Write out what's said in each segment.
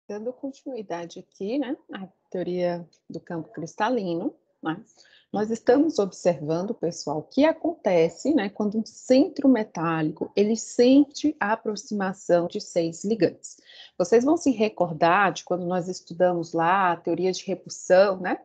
Dando continuidade aqui, né, à teoria do campo cristalino, né, nós estamos observando, pessoal, o que acontece, né, quando um centro metálico, ele sente a aproximação de 6 ligantes. Vocês vão se recordar de quando nós estudamos lá a teoria de repulsão, né,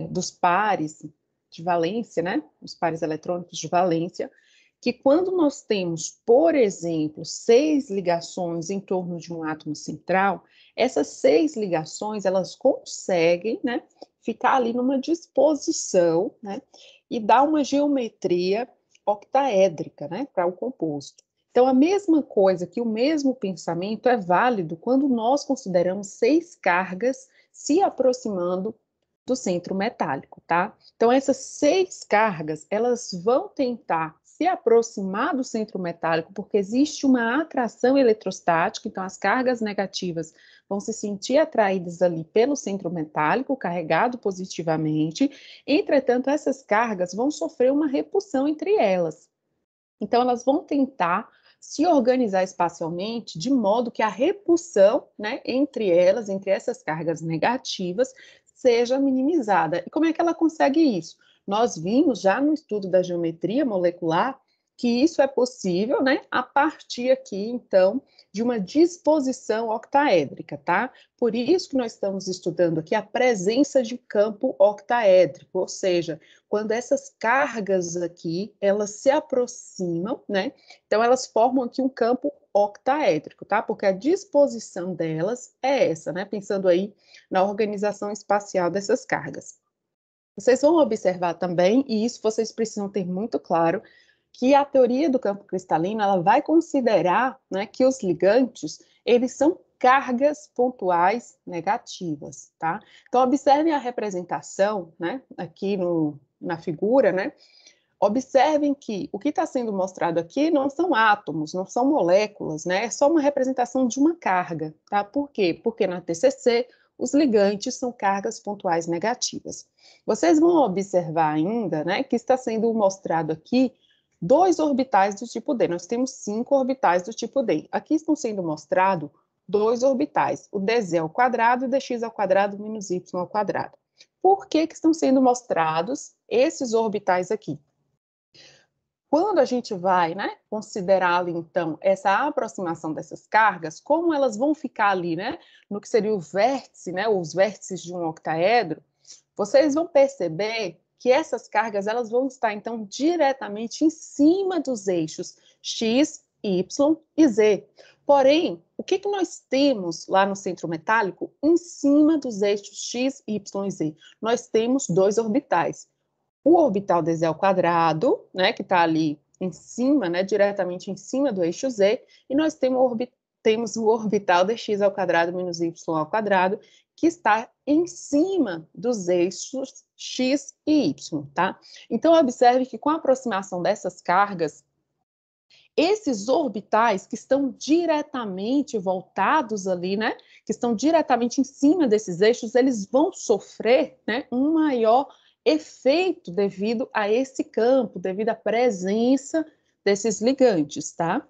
dos pares de valência, né, os pares eletrônicos de valência, que quando nós temos, por exemplo, 6 ligações em torno de um átomo central, essas 6 ligações, elas conseguem, né, ficar ali numa disposição, né, e dar uma geometria octaédrica, né, para o composto. Então, a mesma coisa, que o mesmo pensamento é válido quando nós consideramos 6 cargas se aproximando do centro metálico, tá? Então, essas 6 cargas, elas vão tentar se aproximar do centro metálico, porque existe uma atração eletrostática, então as cargas negativas vão se sentir atraídas ali pelo centro metálico, carregado positivamente. Entretanto, essas cargas vão sofrer uma repulsão entre elas. Então, elas vão tentar se organizar espacialmente de modo que a repulsão, né, entre elas, entre essas cargas negativas, seja minimizada. E como é que ela consegue isso? Nós vimos já no estudo da geometria molecular que isso é possível, né, a partir aqui, então, de uma disposição octaédrica, tá? Por isso que nós estamos estudando aqui a presença de campo octaédrico, ou seja, quando essas cargas aqui, elas se aproximam, né? Então, elas formam aqui um campo octaédrico, tá? Porque a disposição delas é essa, né? Pensando aí na organização espacial dessas cargas. Vocês vão observar também, e isso vocês precisam ter muito claro, que a teoria do campo cristalino, ela vai considerar, né, que os ligantes, eles são cargas pontuais negativas, tá? Então, observem a representação, né, aqui na figura, né? Observem que o que está sendo mostrado aqui não são átomos, não são moléculas, né? É só uma representação de uma carga, tá? Por quê? Porque na TCC, os ligantes são cargas pontuais negativas. Vocês vão observar ainda, né, que está sendo mostrado aqui 2 orbitais do tipo D. Nós temos 5 orbitais do tipo D. Aqui estão sendo mostrados 2 orbitais, o dz ao quadrado e o dx ao quadrado menos y ao quadrado. Por que estão sendo mostrados esses orbitais aqui? Quando a gente vai, né, considerar ali, então, essa aproximação dessas cargas, como elas vão ficar ali, né, no que seria o vértice, né, os vértices de um octaedro, vocês vão perceber que essas cargas, elas vão estar, então, diretamente em cima dos eixos X, Y e Z. Porém, o que nós temos lá no centro metálico em cima dos eixos X, Y e Z? Nós temos 2 orbitais. O orbital dz ao quadrado, né, que está ali em cima, né, diretamente em cima do eixo Z, e nós temos o orbital dx ao quadrado menos y ao quadrado, que está em cima dos eixos x e y, tá? Então, observe que com a aproximação dessas cargas, esses orbitais que estão diretamente voltados ali, né, que estão diretamente em cima desses eixos, eles vão sofrer, né, um maior efeito devido a esse campo, devido à presença desses ligantes, tá?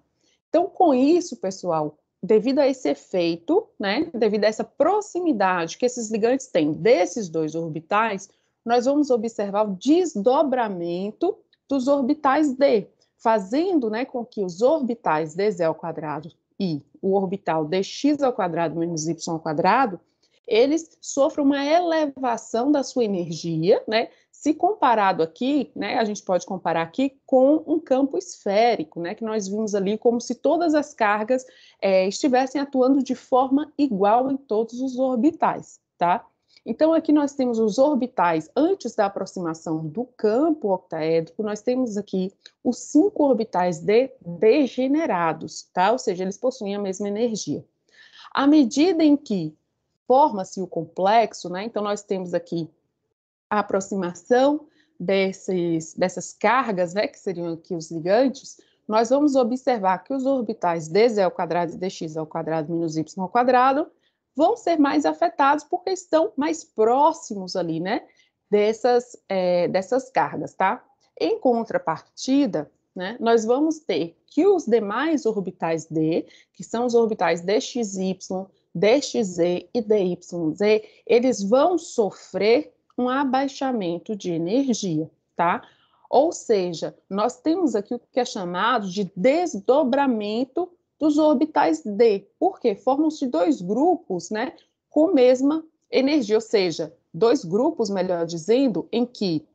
Então, com isso, pessoal, devido a esse efeito, né, devido a essa proximidade que esses ligantes têm desses 2 orbitais, nós vamos observar o desdobramento dos orbitais D, fazendo, né, com que os orbitais dz ao quadrado e o orbital dx ao quadrado menos y ao quadrado, eles sofrem uma elevação da sua energia, né, se comparado aqui, né, a gente pode comparar aqui com um campo esférico, né, que nós vimos ali como se todas as cargas estivessem atuando de forma igual em todos os orbitais, tá? Então, aqui nós temos os orbitais antes da aproximação do campo octaédrico, nós temos aqui os 5 orbitais degenerados, tá? Ou seja, eles possuem a mesma energia. À medida em que forma-se o complexo, né? Então, nós temos aqui a aproximação dessas cargas, né, que seriam aqui os ligantes, nós vamos observar que os orbitais dz ao quadrado e dx ao quadrado menos y ao quadrado vão ser mais afetados porque estão mais próximos ali, né, dessas cargas, tá? Em contrapartida, né, nós vamos ter que os demais orbitais D, que são os orbitais dxy, DXZ e DYZ, eles vão sofrer um abaixamento de energia, tá? Ou seja, nós temos aqui o que é chamado de desdobramento dos orbitais D. Por quê? Formam-se dois grupos, né, com mesma energia, ou seja, dois grupos, melhor dizendo, em que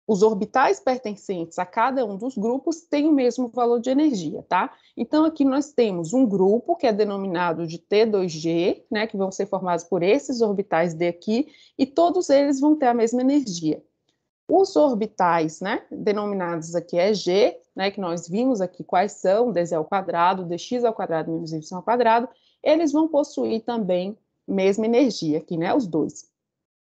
os orbitais pertencentes a cada um dos grupos têm o mesmo valor de energia, tá? Então, aqui nós temos um grupo que é denominado de T2G, né, que vão ser formados por esses orbitais D aqui, e todos eles vão ter a mesma energia. Os orbitais, né, denominados aqui é G, né, que nós vimos aqui quais são, dz ao quadrado, dx ao quadrado menos y ao quadrado, eles vão possuir também mesma energia aqui, né, os dois.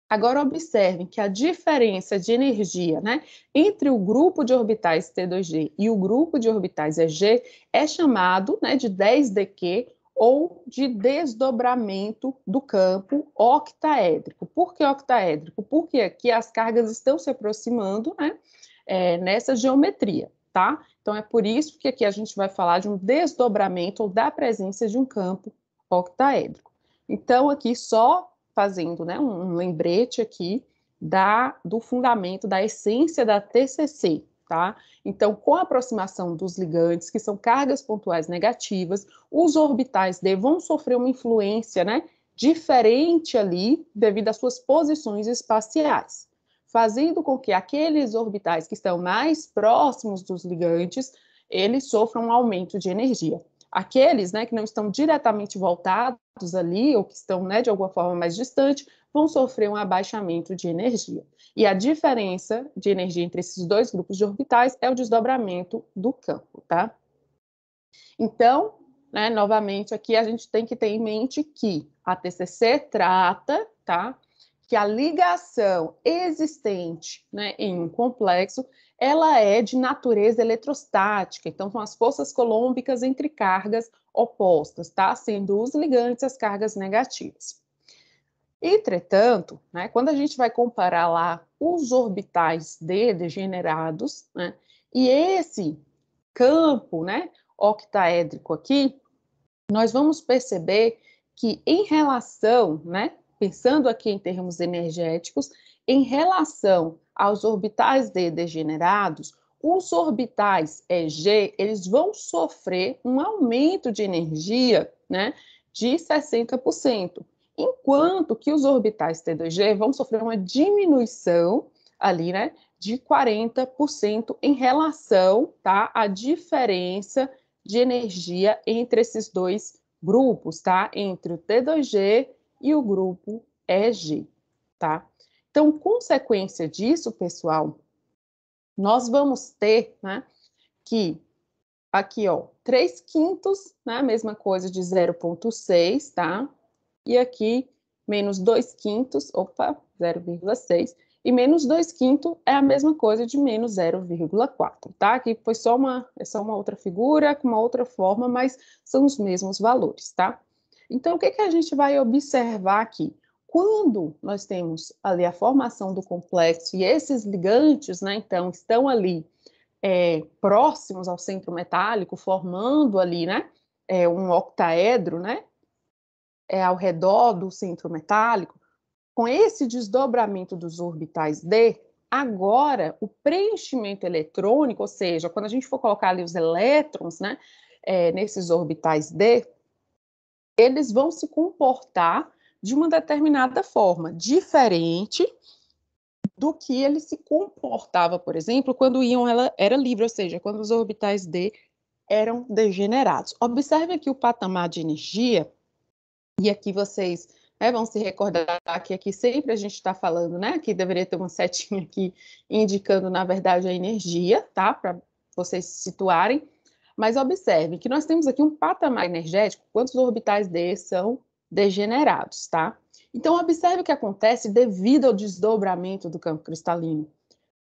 Agora, observem que a diferença de energia, né, entre o grupo de orbitais T2G e o grupo de orbitais EG é chamado, né, de 10dQ ou de desdobramento do campo octaédrico. Por que octaédrico? Porque aqui as cargas estão se aproximando, né, nessa geometria, tá? Então, é por isso que aqui a gente vai falar de um desdobramento ou da presença de um campo octaédrico. Então, aqui só fazendo, né, um lembrete aqui do fundamento, da essência da TCC, tá? Então, com a aproximação dos ligantes, que são cargas pontuais negativas, os orbitais D vão sofrer uma influência, né, diferente ali, devido às suas posições espaciais, fazendo com que aqueles orbitais que estão mais próximos dos ligantes, eles sofram um aumento de energia. Aqueles, né, que não estão diretamente voltados ali, ou que estão, né, de alguma forma mais distante, vão sofrer um abaixamento de energia. E a diferença de energia entre esses dois grupos de orbitais é o desdobramento do campo, tá? Então, né, novamente, aqui a gente tem que ter em mente que a TCC trata, tá, que a ligação existente, né, em um complexo, ela é de natureza eletrostática, então são as forças colômbicas entre cargas opostas, tá, sendo os ligantes as cargas negativas. Entretanto, né, quando a gente vai comparar lá os orbitais D degenerados, né, e esse campo, né, octaédrico aqui, nós vamos perceber que em relação, né, pensando aqui em termos energéticos, em relação aos orbitais D degenerados, os orbitais EG, eles vão sofrer um aumento de energia, né, de 60%, enquanto que os orbitais T2G vão sofrer uma diminuição ali, né, de 40% em relação, tá, à diferença de energia entre esses dois grupos, tá? Entre o T2G e o grupo EG, tá? Então, consequência disso, pessoal, nós vamos ter, né, que aqui, ó, 3/5, né, a mesma coisa de 0,6, tá? E aqui, menos 2/5, opa, 0,6, e menos 2/5 é a mesma coisa de menos 0,4, tá? Aqui foi só uma outra figura, com uma outra forma, mas são os mesmos valores, tá? Então, o que a gente vai observar aqui? Quando nós temos ali a formação do complexo e esses ligantes, né, então, estão ali próximos ao centro metálico, formando ali, né, um octaedro, né, ao redor do centro metálico, com esse desdobramento dos orbitais D, agora o preenchimento eletrônico, ou seja, quando a gente for colocar ali os elétrons, né, nesses orbitais D, eles vão se comportar de uma determinada forma, diferente do que ele se comportava, por exemplo, quando o íon era livre, ou seja, quando os orbitais D eram degenerados. Observe aqui o patamar de energia, e aqui vocês, né, vão se recordar que aqui sempre a gente está falando, né, que deveria ter uma setinha aqui indicando, na verdade, a energia, tá, para vocês se situarem, mas observe que nós temos aqui um patamar energético, quantos orbitais D são degenerados, tá? Então, observe o que acontece devido ao desdobramento do campo cristalino.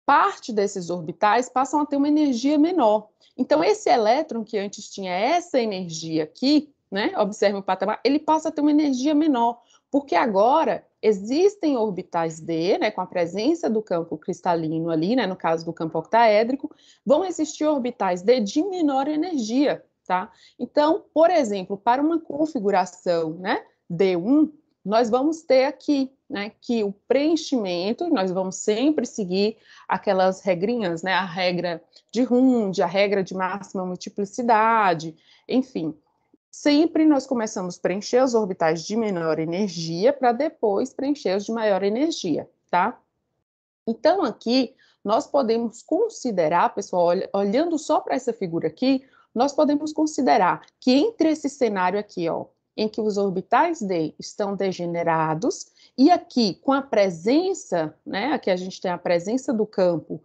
Parte desses orbitais passam a ter uma energia menor. Então, esse elétron que antes tinha essa energia aqui, né, observe o patamar, ele passa a ter uma energia menor, porque agora existem orbitais D, né, com a presença do campo cristalino ali, né, no caso do campo octaédrico, vão existir orbitais D de menor energia, tá? Então, por exemplo, para uma configuração, né, D1, nós vamos ter aqui, né, que o preenchimento, nós vamos sempre seguir aquelas regrinhas, né, a regra de Hund, a regra de máxima multiplicidade, enfim. Sempre nós começamos a preencher os orbitais de menor energia para depois preencher os de maior energia, tá? Então, aqui, nós podemos considerar, pessoal, olhando só para essa figura aqui, nós podemos considerar que entre esse cenário aqui, ó, em que os orbitais D estão degenerados, e aqui com a presença, né, aqui a gente tem a presença do campo,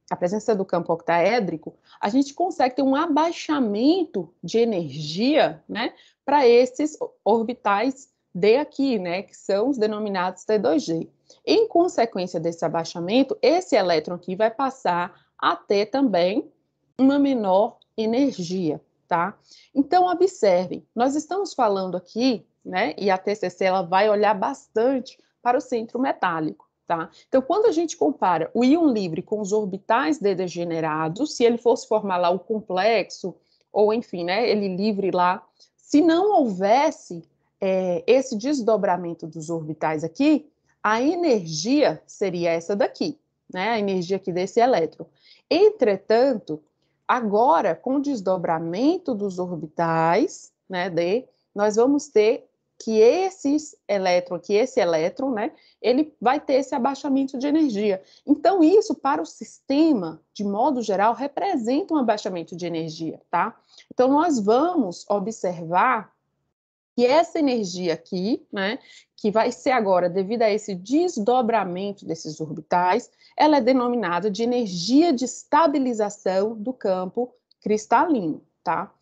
a presença do campo octaédrico, a gente consegue ter um abaixamento de energia, né, para esses orbitais D aqui, né, que são os denominados T2G. Em consequência desse abaixamento, esse elétron aqui vai passar a ter também uma menor energia, tá? Então, observem, nós estamos falando aqui, né, e a TCC ela vai olhar bastante para o centro metálico, tá? Então, quando a gente compara o íon livre com os orbitais D degenerados, se ele fosse formar lá o complexo, ou enfim, né, ele livre lá, se não houvesse esse desdobramento dos orbitais aqui, a energia seria essa daqui, né, a energia aqui desse elétron. Entretanto, agora, com o desdobramento dos orbitais, né, nós vamos ter que esse elétron, né, ele vai ter esse abaixamento de energia. Então, isso, para o sistema, de modo geral, representa um abaixamento de energia, tá? Então, nós vamos observar que essa energia aqui, né, que vai ser agora, devido a esse desdobramento desses orbitais, ela é denominada de energia de estabilização do campo cristalino, tá?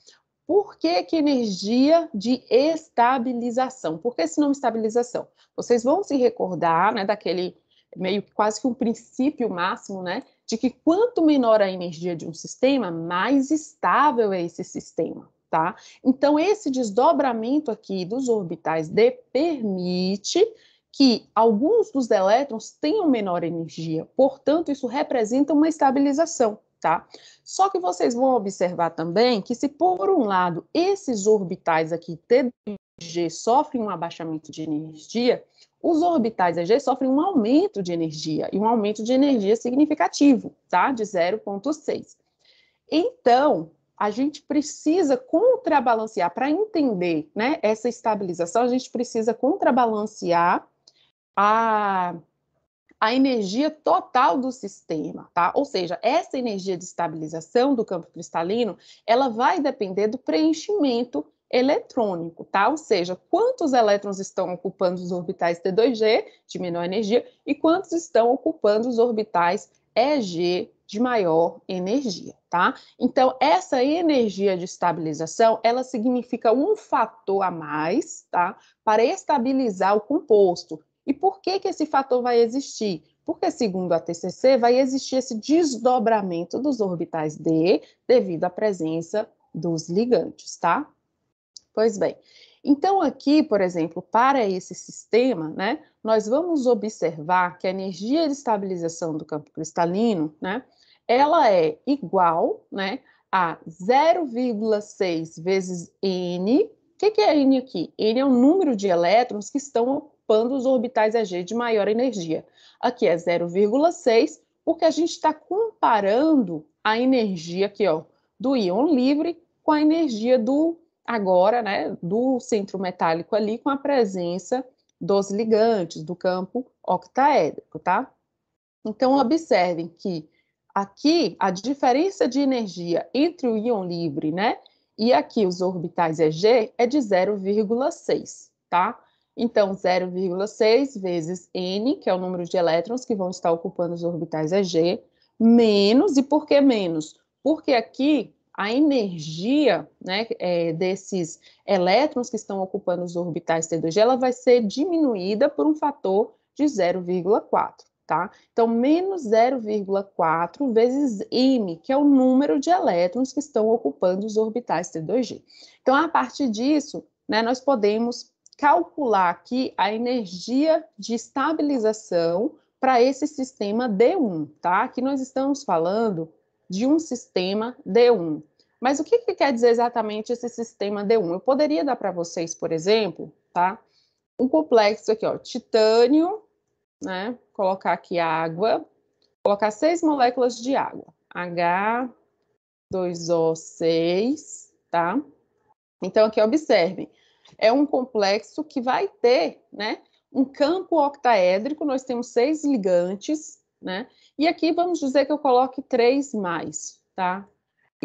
Por que energia de estabilização? Por que esse nome estabilização? Vocês vão se recordar, né, daquele meio que quase que um princípio máximo, né, de que quanto menor a energia de um sistema, mais estável é esse sistema, tá? Então, esse desdobramento aqui dos orbitais D permite que alguns dos elétrons tenham menor energia, portanto, isso representa uma estabilização, tá? Só que vocês vão observar também que se, por um lado, esses orbitais aqui, T e G, sofrem um abaixamento de energia, os orbitais EG sofrem um aumento de energia, e um aumento de energia significativo, tá? De 0,6. Então, a gente precisa contrabalancear, para entender, né, essa estabilização, a gente precisa contrabalancear a energia total do sistema, tá? Ou seja, essa energia de estabilização do campo cristalino, ela vai depender do preenchimento eletrônico, tá? Ou seja, quantos elétrons estão ocupando os orbitais T2G de menor energia e quantos estão ocupando os orbitais EG de maior energia, tá? Então, essa energia de estabilização, ela significa um fator a mais, tá? Para estabilizar o composto. E por que esse fator vai existir? Porque, segundo a TCC, vai existir esse desdobramento dos orbitais D devido à presença dos ligantes, tá? Pois bem, então aqui, por exemplo, para esse sistema, né, nós vamos observar que a energia de estabilização do campo cristalino, né, ela é igual, né, a 0,6 vezes N. O que é N aqui? N é o número de elétrons que estão ocupando os orbitais EG de maior energia. Aqui é 0,6, porque a gente está comparando a energia aqui, ó, do íon livre com a energia do agora, né, do centro metálico ali com a presença dos ligantes do campo octaédrico, tá? Então, observem que aqui a diferença de energia entre o íon livre, né, e aqui os orbitais EG é de 0,6, tá? Então, 0,6 vezes N, que é o número de elétrons que vão estar ocupando os orbitais EG, menos, e por que menos? Porque aqui a energia, né, desses elétrons que estão ocupando os orbitais T2G, ela vai ser diminuída por um fator de 0,4, tá? Então, menos 0,4 vezes m, que é o número de elétrons que estão ocupando os orbitais T2G. Então, a partir disso, né, nós podemos calcular aqui a energia de estabilização para esse sistema D1, tá? Aqui nós estamos falando de um sistema D1. Mas o que quer dizer exatamente esse sistema D1? Eu poderia dar para vocês, por exemplo, tá? Um complexo aqui, ó, titânio, né? Colocar aqui água, colocar 6 moléculas de água. H2O6, tá? Então, aqui, observem, é um complexo que vai ter, né, um campo octaédrico, nós temos 6 ligantes, né? E aqui vamos dizer que eu coloque 3 mais, tá?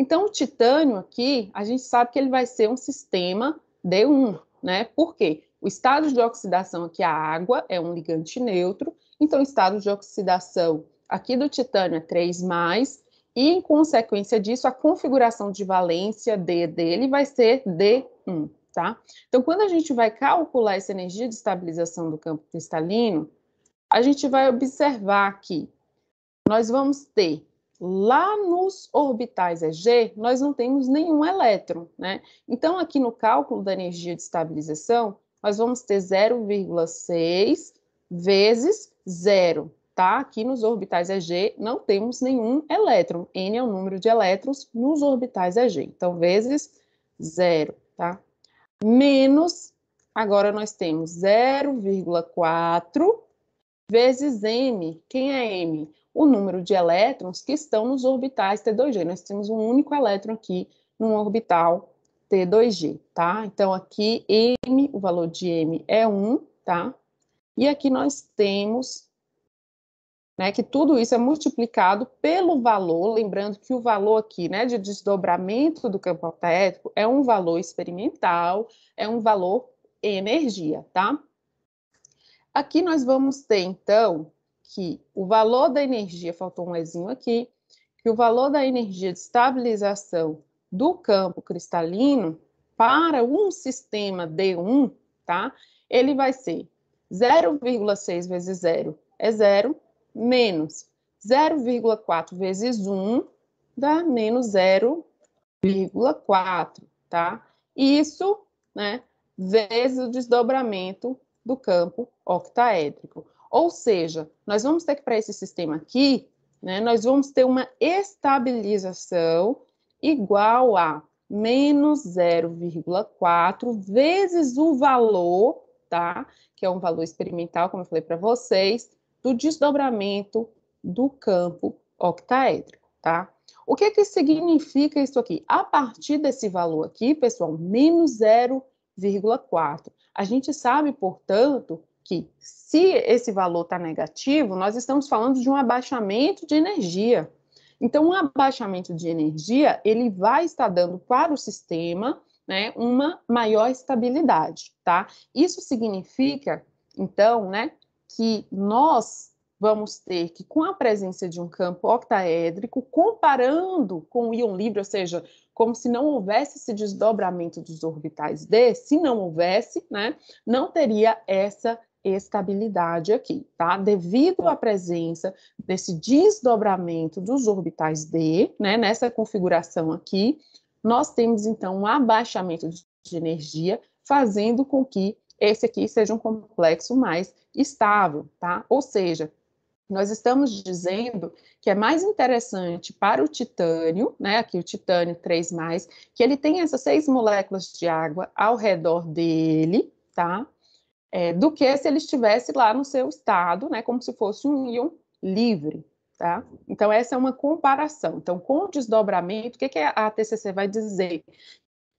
Então, o titânio aqui, a gente sabe que ele vai ser um sistema D1, né? Por quê? O estado de oxidação aqui, a água, é um ligante neutro, então o estado de oxidação aqui do titânio é 3+, e em consequência disso, a configuração de valência D dele vai ser D1, tá? Então, quando a gente vai calcular essa energia de estabilização do campo cristalino, a gente vai observar que nós vamos ter lá nos orbitais EG, nós não temos nenhum elétron, né? Então, aqui no cálculo da energia de estabilização, nós vamos ter 0,6 vezes 0, tá? Aqui nos orbitais EG não temos nenhum elétron. N é o número de elétrons nos orbitais EG. Então, vezes 0, tá? Menos, agora nós temos 0,4 vezes M. Quem é M? O número de elétrons que estão nos orbitais T2G. Nós temos um único elétron aqui no orbital T2G, tá? Então, aqui M, o valor de M é 1, tá? E aqui nós temos, né, que tudo isso é multiplicado pelo valor, lembrando que o valor aqui, né, de desdobramento do campo octaédrico é um valor experimental, é um valor energia, tá? Aqui nós vamos ter, então, que o valor da energia, faltou um ezinho aqui, que o valor da energia de estabilização do campo cristalino para um sistema D1, tá? Ele vai ser 0,6 vezes 0 é 0, menos 0,4 vezes 1 dá menos 0,4, tá? Isso, né, vezes o desdobramento do campo octaédrico. Ou seja, nós vamos ter que, para esse sistema aqui, né, nós vamos ter uma estabilização igual a menos 0,4 vezes o valor, tá? Que é um valor experimental, como eu falei para vocês, do desdobramento do campo octaédrico, tá? O que significa isso aqui? A partir desse valor aqui, pessoal, menos 0,4. A gente sabe, portanto, que se esse valor está negativo, nós estamos falando de um abaixamento de energia. Então, um abaixamento de energia, ele vai estar dando para o sistema, né, uma maior estabilidade, tá? Isso significa, então, né, que nós vamos ter que, com a presença de um campo octaédrico, comparando com o íon livre, ou seja, como se não houvesse esse desdobramento dos orbitais D, se não houvesse, né, não teria essa estabilidade aqui, tá? Devido à presença desse desdobramento dos orbitais D, né, nessa configuração aqui, nós temos, então, um abaixamento de energia, fazendo com que esse aqui seja um complexo mais estável, tá? Ou seja, nós estamos dizendo que é mais interessante para o titânio, né, aqui o titânio 3+, que ele tem essas 6 moléculas de água ao redor dele, tá? Do que se ele estivesse lá no seu estado, né, como se fosse um íon livre, tá? Então, essa é uma comparação. Então, com o desdobramento, o que a TCC vai dizer?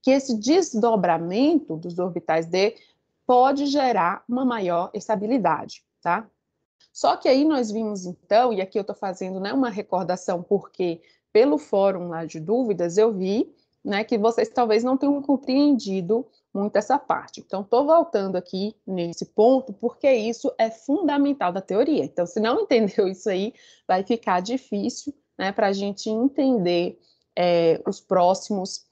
Que esse desdobramento dos orbitais D pode gerar uma maior estabilidade, tá? Só que aí nós vimos, então, e aqui eu estou fazendo, né, uma recordação, porque pelo fórum lá de dúvidas eu vi, né, que vocês talvez não tenham compreendido muito essa parte. Então, estou voltando aqui nesse ponto, porque isso é fundamental da teoria. Então, se não entendeu isso aí, vai ficar difícil, né, para a gente entender os próximos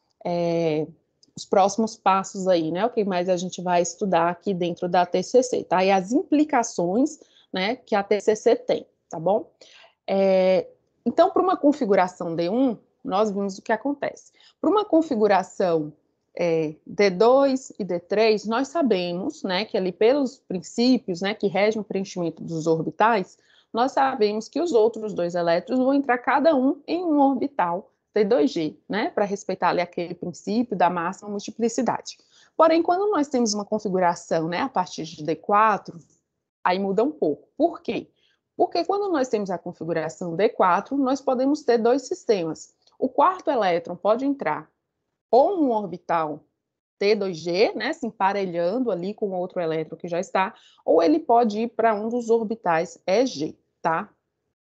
passos aí, né, o que mais a gente vai estudar aqui dentro da TCC, tá? E as implicações, né, que a TCC tem, tá bom? Então, para uma configuração D1, nós vimos o que acontece. Para uma configuração D2 e D3, nós sabemos, né, que ali pelos princípios, né, que regem o preenchimento dos orbitais, nós sabemos que os outros 2 elétrons vão entrar cada um em um orbital T2G, né? Para respeitar ali aquele princípio da máxima multiplicidade. Porém, quando nós temos uma configuração, né, a partir de D4, aí muda um pouco. Por quê? Porque quando nós temos a configuração D4, nós podemos ter dois sistemas. O quarto elétron pode entrar ou num orbital T2G, né, se emparelhando ali com outro elétron que já está, ou ele pode ir para um dos orbitais EG, tá?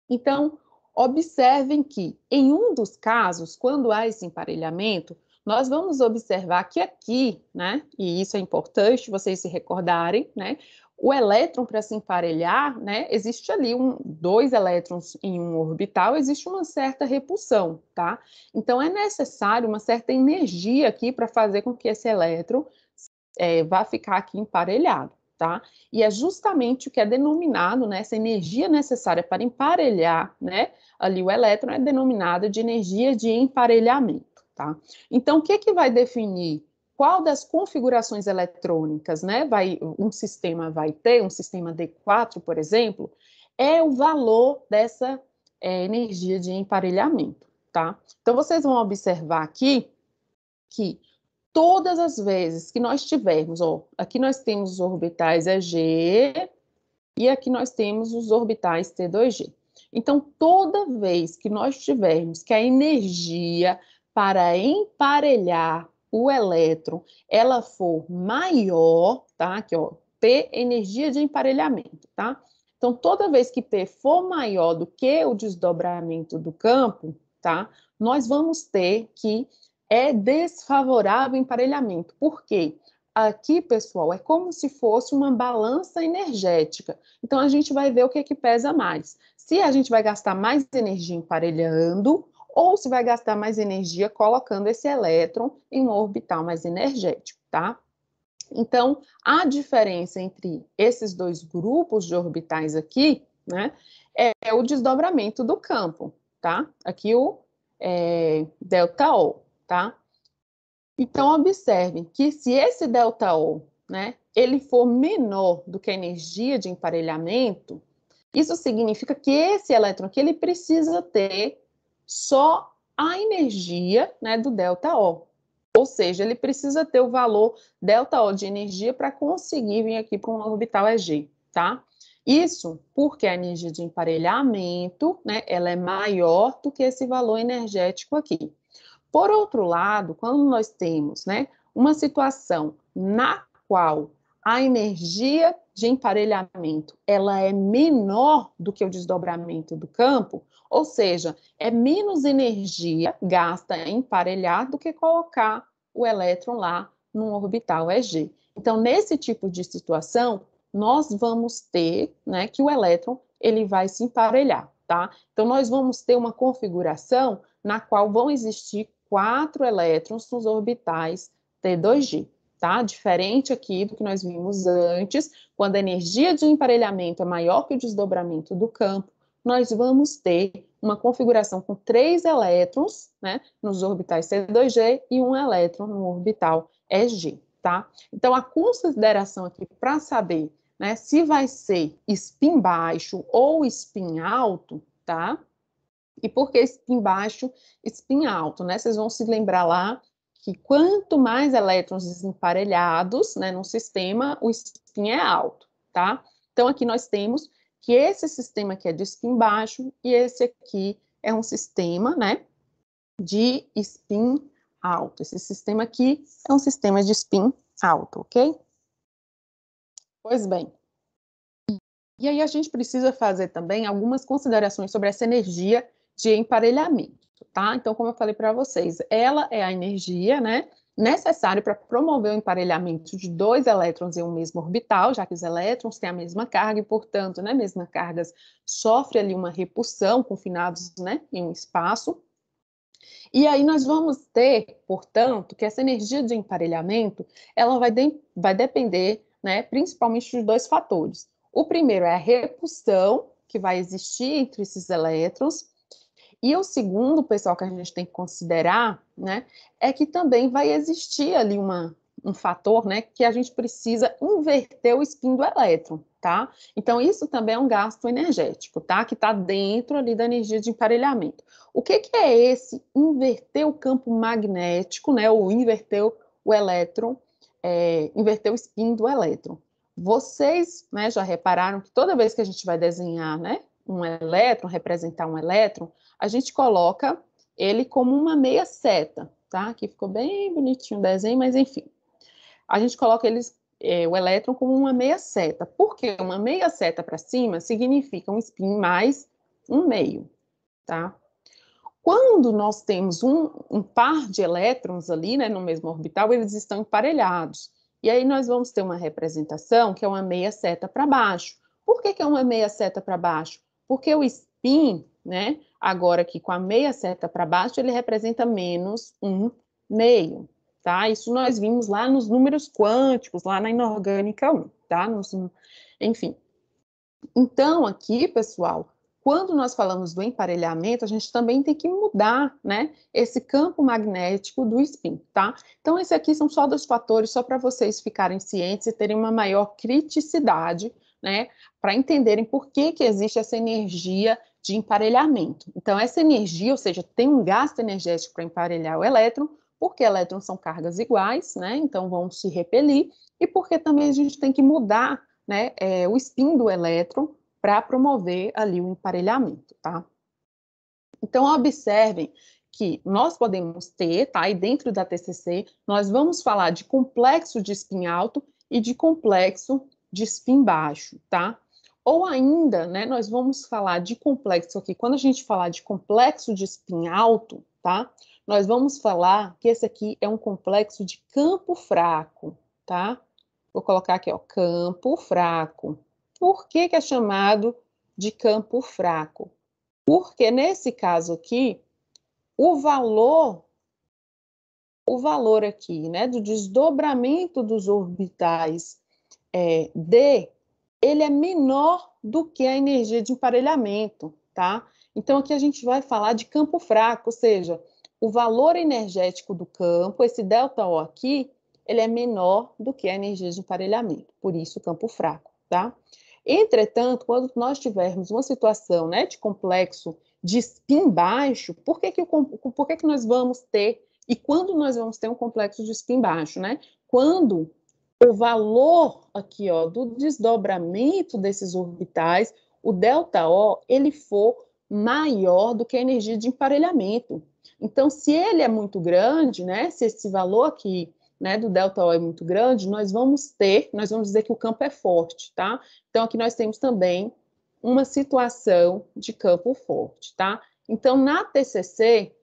Então, observem que, em um dos casos, quando há esse emparelhamento, nós vamos observar que aqui, né, e isso é importante vocês se recordarem, né, o elétron para se emparelhar, né, existe ali dois elétrons em um orbital, existe uma certa repulsão, tá? Então, é necessário uma certa energia aqui para fazer com que esse elétron vá ficar aqui emparelhado, tá? E é justamente o que é denominado, né, essa energia necessária para emparelhar, né, ali o elétron é denominada de energia de emparelhamento, tá? Então, o que vai definir qual das configurações eletrônicas, né, um sistema vai ter, um sistema D4, por exemplo, é o valor dessa energia de emparelhamento, tá? Então, vocês vão observar aqui que todas as vezes que nós tivermos, ó, aqui nós temos os orbitais EG e aqui nós temos os orbitais T2G. Então, toda vez que nós tivermos que a energia para emparelhar o elétron, ela for maior, tá? Aqui, ó, P, energia de emparelhamento, tá? Então, toda vez que P for maior do que o desdobramento do campo, tá? Nós vamos ter que é desfavorável o emparelhamento. Por quê? Aqui, pessoal, é como se fosse uma balança energética. Então, a gente vai ver o que pesa mais. Se a gente vai gastar mais energia emparelhando, ou se vai gastar mais energia colocando esse elétron em um orbital mais energético, tá? Então, a diferença entre esses dois grupos de orbitais aqui, né, é o desdobramento do campo, tá? Aqui o ΔO, tá? Então, observem que se esse ΔO, né, ele for menor do que a energia de emparelhamento, isso significa que esse elétron aqui, ele precisa ter só a energia, né, do ΔO. Ou seja, ele precisa ter o valor ΔO de energia para conseguir vir aqui para um orbital EG, tá? Isso porque a energia de emparelhamento, né, ela é maior do que esse valor energético aqui. Por outro lado, quando nós temos, né, uma situação na qual a energia de emparelhamento ela é menor do que o desdobramento do campo, ou seja, é menos energia gasta em emparelhar do que colocar o elétron lá num orbital EG. Então, nesse tipo de situação, nós vamos ter, né, que o elétron ele vai se emparelhar, tá? Então, nós vamos ter uma configuração na qual vão existir 4 elétrons nos orbitais T2G, tá? Diferente aqui do que nós vimos antes, quando a energia de emparelhamento é maior que o desdobramento do campo, nós vamos ter uma configuração com 3 elétrons, né, nos orbitais T2G e um elétron no orbital EG, tá? Então, a consideração aqui para saber, né, se vai ser spin baixo ou spin alto, tá? E por que spin baixo, spin alto, né? Vocês vão se lembrar lá que quanto mais elétrons desemparelhados, né, no sistema, o spin é alto, tá? Então, aqui nós temos que esse sistema aqui é de spin baixo e esse aqui é um sistema, né, de spin alto. Esse sistema aqui é um sistema de spin alto, ok? Pois bem. E aí a gente precisa fazer também algumas considerações sobre essa energia de emparelhamento, tá? Então, como eu falei para vocês, ela é a energia, né, necessária para promover o emparelhamento de 2 elétrons em um mesmo orbital, já que os elétrons têm a mesma carga e, portanto, né, mesmas cargas sofrem ali uma repulsão confinados, né, em um espaço. E aí nós vamos ter, portanto, que essa energia de emparelhamento, ela vai depender, né, principalmente de 2 fatores. O primeiro é a repulsão que vai existir entre esses elétrons, e o segundo, pessoal, que a gente tem que considerar, né, é que também vai existir ali um fator, né, que a gente precisa inverter o spin do elétron, tá? Então, isso também é um gasto energético, tá? Que está dentro ali da energia de emparelhamento. O que é esse inverter o campo magnético, né? Ou inverter o elétron, inverter o spin do elétron. Vocês, né, já repararam que toda vez que a gente vai desenhar, né, um elétron, representar um elétron, a gente coloca ele como uma meia seta, tá? Aqui ficou bem bonitinho o desenho, mas enfim. A gente coloca o elétron como uma meia seta. Por quê? Uma meia seta para cima significa um spin mais um meio, tá? Quando nós temos um par de elétrons ali, né, no mesmo orbital, eles estão emparelhados. E aí nós vamos ter uma representação que é uma meia seta para baixo. Por que é uma meia seta para baixo? Porque o spin, né, agora aqui com a meia seta para baixo, ele representa menos um meio, tá? Isso nós vimos lá nos números quânticos, lá na inorgânica 1, tá? Enfim. Então, aqui, pessoal, quando nós falamos do emparelhamento, a gente também tem que mudar, né, esse campo magnético do spin, tá? Então, esses aqui são só dos fatores, só para vocês ficarem cientes e terem uma maior criticidade, né, para entenderem por que existe essa energia de emparelhamento. Então, essa energia, ou seja, tem um gasto energético para emparelhar o elétron, porque elétrons são cargas iguais, né, então vão se repelir, e porque também a gente tem que mudar, né, o spin do elétron para promover ali o emparelhamento, tá? Então, observem que nós podemos ter, tá? E dentro da TCC, nós vamos falar de complexo de spin alto e de complexo de spin baixo, tá? Ou ainda, né, nós vamos falar de complexo aqui, quando a gente falar de complexo de spin alto, tá? Nós vamos falar que esse aqui é um complexo de campo fraco, tá? Vou colocar aqui, ó, campo fraco. Por que é chamado de campo fraco? Porque nesse caso aqui, o valor aqui, né, do desdobramento dos orbitais D, ele é menor do que a energia de emparelhamento, tá? Então aqui a gente vai falar de campo fraco, ou seja, o valor energético do campo, esse ΔO aqui, ele é menor do que a energia de emparelhamento, por isso campo fraco, tá? Entretanto, quando nós tivermos uma situação, né, de complexo de spin baixo, por que nós vamos ter, e quando nós vamos ter um complexo de spin baixo, né? Quando o valor aqui, ó, do desdobramento desses orbitais, o ΔO, ele for maior do que a energia de emparelhamento. Então, se ele é muito grande, né, se esse valor aqui, né, do ΔO é muito grande, nós vamos dizer que o campo é forte, tá? Então, aqui nós temos também uma situação de campo forte, tá? Então, na TCC,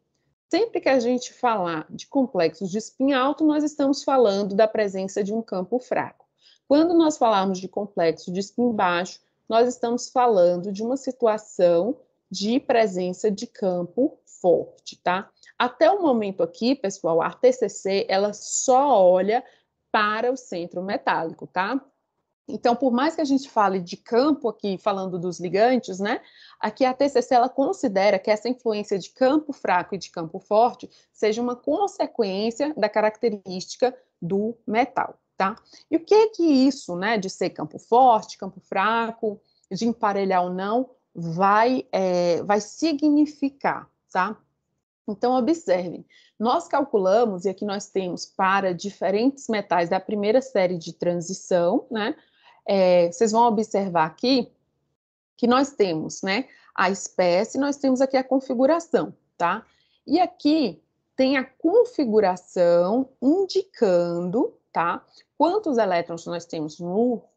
sempre que a gente falar de complexos de spin alto, nós estamos falando da presença de um campo fraco. Quando nós falarmos de complexo de spin baixo, nós estamos falando de uma situação de presença de campo forte, tá? Até o momento aqui, pessoal, a TCC, ela só olha para o centro metálico, tá? Então, por mais que a gente fale de campo aqui, falando dos ligantes, né? Aqui a TCC, ela considera que essa influência de campo fraco e de campo forte seja uma consequência da característica do metal, tá? E o que isso, né, de ser campo forte, campo fraco, de emparelhar ou não, vai significar, tá? Então, observem, nós calculamos, e aqui nós temos para diferentes metais da primeira série de transição, né? Vocês vão observar aqui que nós temos, né, a espécie, nós temos aqui a configuração, tá? E aqui tem a configuração indicando, tá, quantos elétrons nós temos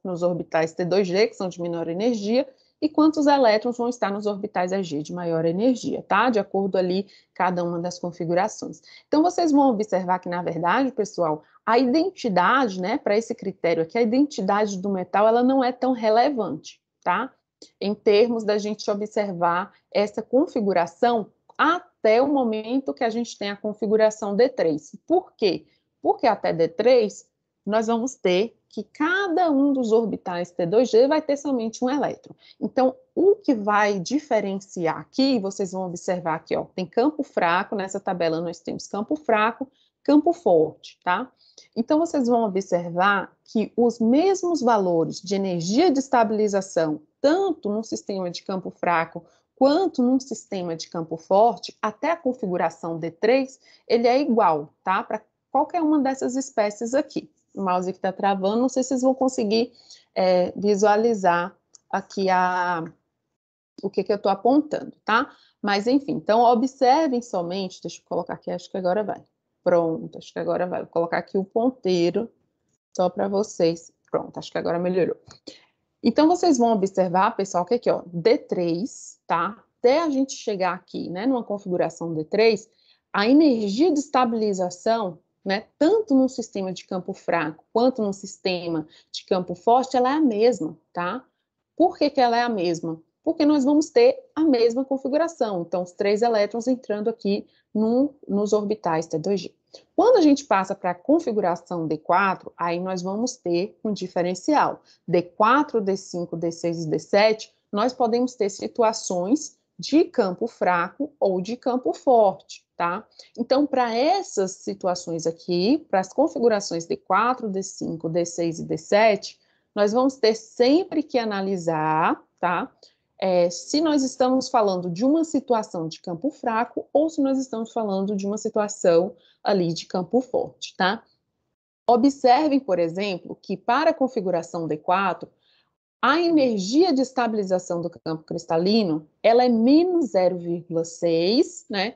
nos orbitais T2G, que são de menor energia, e quantos elétrons vão estar nos orbitais Ag de maior energia, tá? De acordo ali, cada uma das configurações. Então, vocês vão observar que, na verdade, pessoal, a identidade, né, para esse critério aqui, a identidade do metal, ela não é tão relevante, tá? Em termos da gente observar essa configuração até o momento que a gente tem a configuração D3. Por quê? Porque até D3, nós vamos ter que cada um dos orbitais T2G vai ter somente um elétron. Então, o que vai diferenciar aqui, vocês vão observar aqui, ó, tem campo fraco, nessa tabela nós temos campo fraco, campo forte, tá? Então, vocês vão observar que os mesmos valores de energia de estabilização, tanto num sistema de campo fraco, quanto num sistema de campo forte, até a configuração D3, ele é igual, tá? Para qualquer uma dessas espécies aqui. O mouse que está travando, não sei se vocês vão conseguir visualizar aqui o que eu estou apontando, tá? Mas, enfim, então, observem somente, deixa eu colocar aqui, acho que agora vai. Pronto, acho que agora vai. Vou colocar aqui o ponteiro, só para vocês. Pronto, acho que agora melhorou. Então, vocês vão observar, pessoal, que aqui, ó, D3, tá? Até a gente chegar aqui, né, numa configuração D3, a energia de estabilização, né, tanto no sistema de campo fraco quanto no sistema de campo forte, ela é a mesma, tá? Por que que ela é a mesma? Porque nós vamos ter a mesma configuração. Então, os 3 elétrons entrando aqui nos orbitais T2G. Quando a gente passa para a configuração D4, aí nós vamos ter um diferencial. D4, D5, D6 e D7, nós podemos ter situações de campo fraco ou de campo forte, tá? Então, para essas situações aqui, para as configurações D4, D5, D6 e D7, nós vamos ter sempre que analisar, tá? Se nós estamos falando de uma situação de campo fraco ou se nós estamos falando de uma situação ali de campo forte, tá? Observem, por exemplo, que para a configuração D4, a energia de estabilização do campo cristalino, ela é menos 0,6, né,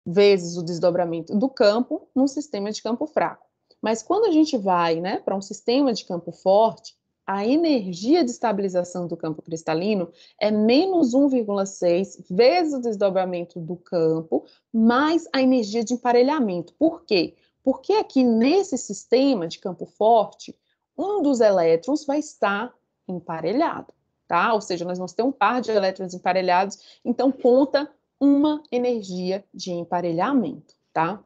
vezes o desdobramento do campo num sistema de campo fraco. Mas quando a gente vai, né, para um sistema de campo forte, a energia de estabilização do campo cristalino é menos 1,6 vezes o desdobramento do campo, mais a energia de emparelhamento. Por quê? Porque aqui nesse sistema de campo forte, um dos elétrons vai estar emparelhado, tá? Ou seja, nós vamos ter um par de elétrons emparelhados, então conta uma energia de emparelhamento, tá?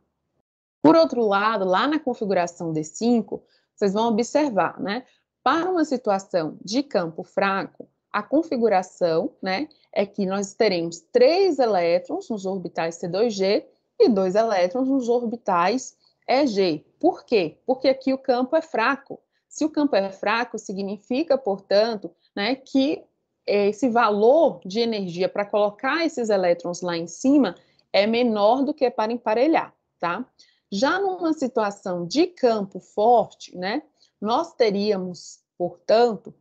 Por outro lado, lá na configuração D5, vocês vão observar, né? Para uma situação de campo fraco, a configuração, né, é que nós teremos 3 elétrons nos orbitais C2G e 2 elétrons nos orbitais EG. Por quê? Porque aqui o campo é fraco. Se o campo é fraco, significa, portanto, né, que esse valor de energia para colocar esses elétrons lá em cima é menor do que para emparelhar, tá? Já numa situação de campo forte, né, nós teríamos, portanto,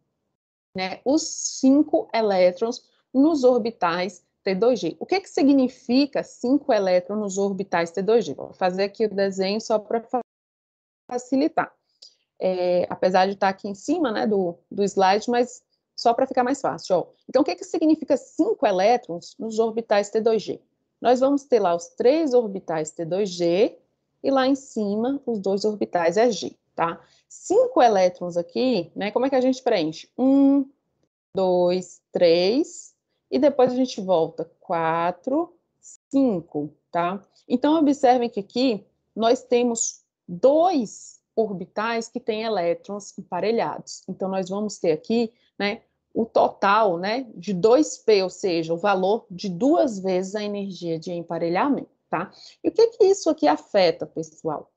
né, os 5 elétrons nos orbitais T2G. O que que significa 5 elétrons nos orbitais T2G? Vou fazer aqui o desenho só para facilitar. Apesar de estar aqui em cima, né, do slide, mas só para ficar mais fácil. Ó. Então, o que que significa 5 elétrons nos orbitais T2G? Nós vamos ter lá os 3 orbitais T2G e lá em cima os 2 orbitais EG, tá? 5 elétrons aqui, né? Como é que a gente preenche? 1, 2, 3, e depois a gente volta 4, 5, tá? Então, observem que aqui nós temos 2 orbitais que têm elétrons emparelhados. Então, nós vamos ter aqui, né, o total, né, de 2P, ou seja, o valor de 2 vezes a energia de emparelhamento, tá? E o que que isso aqui afeta, pessoal?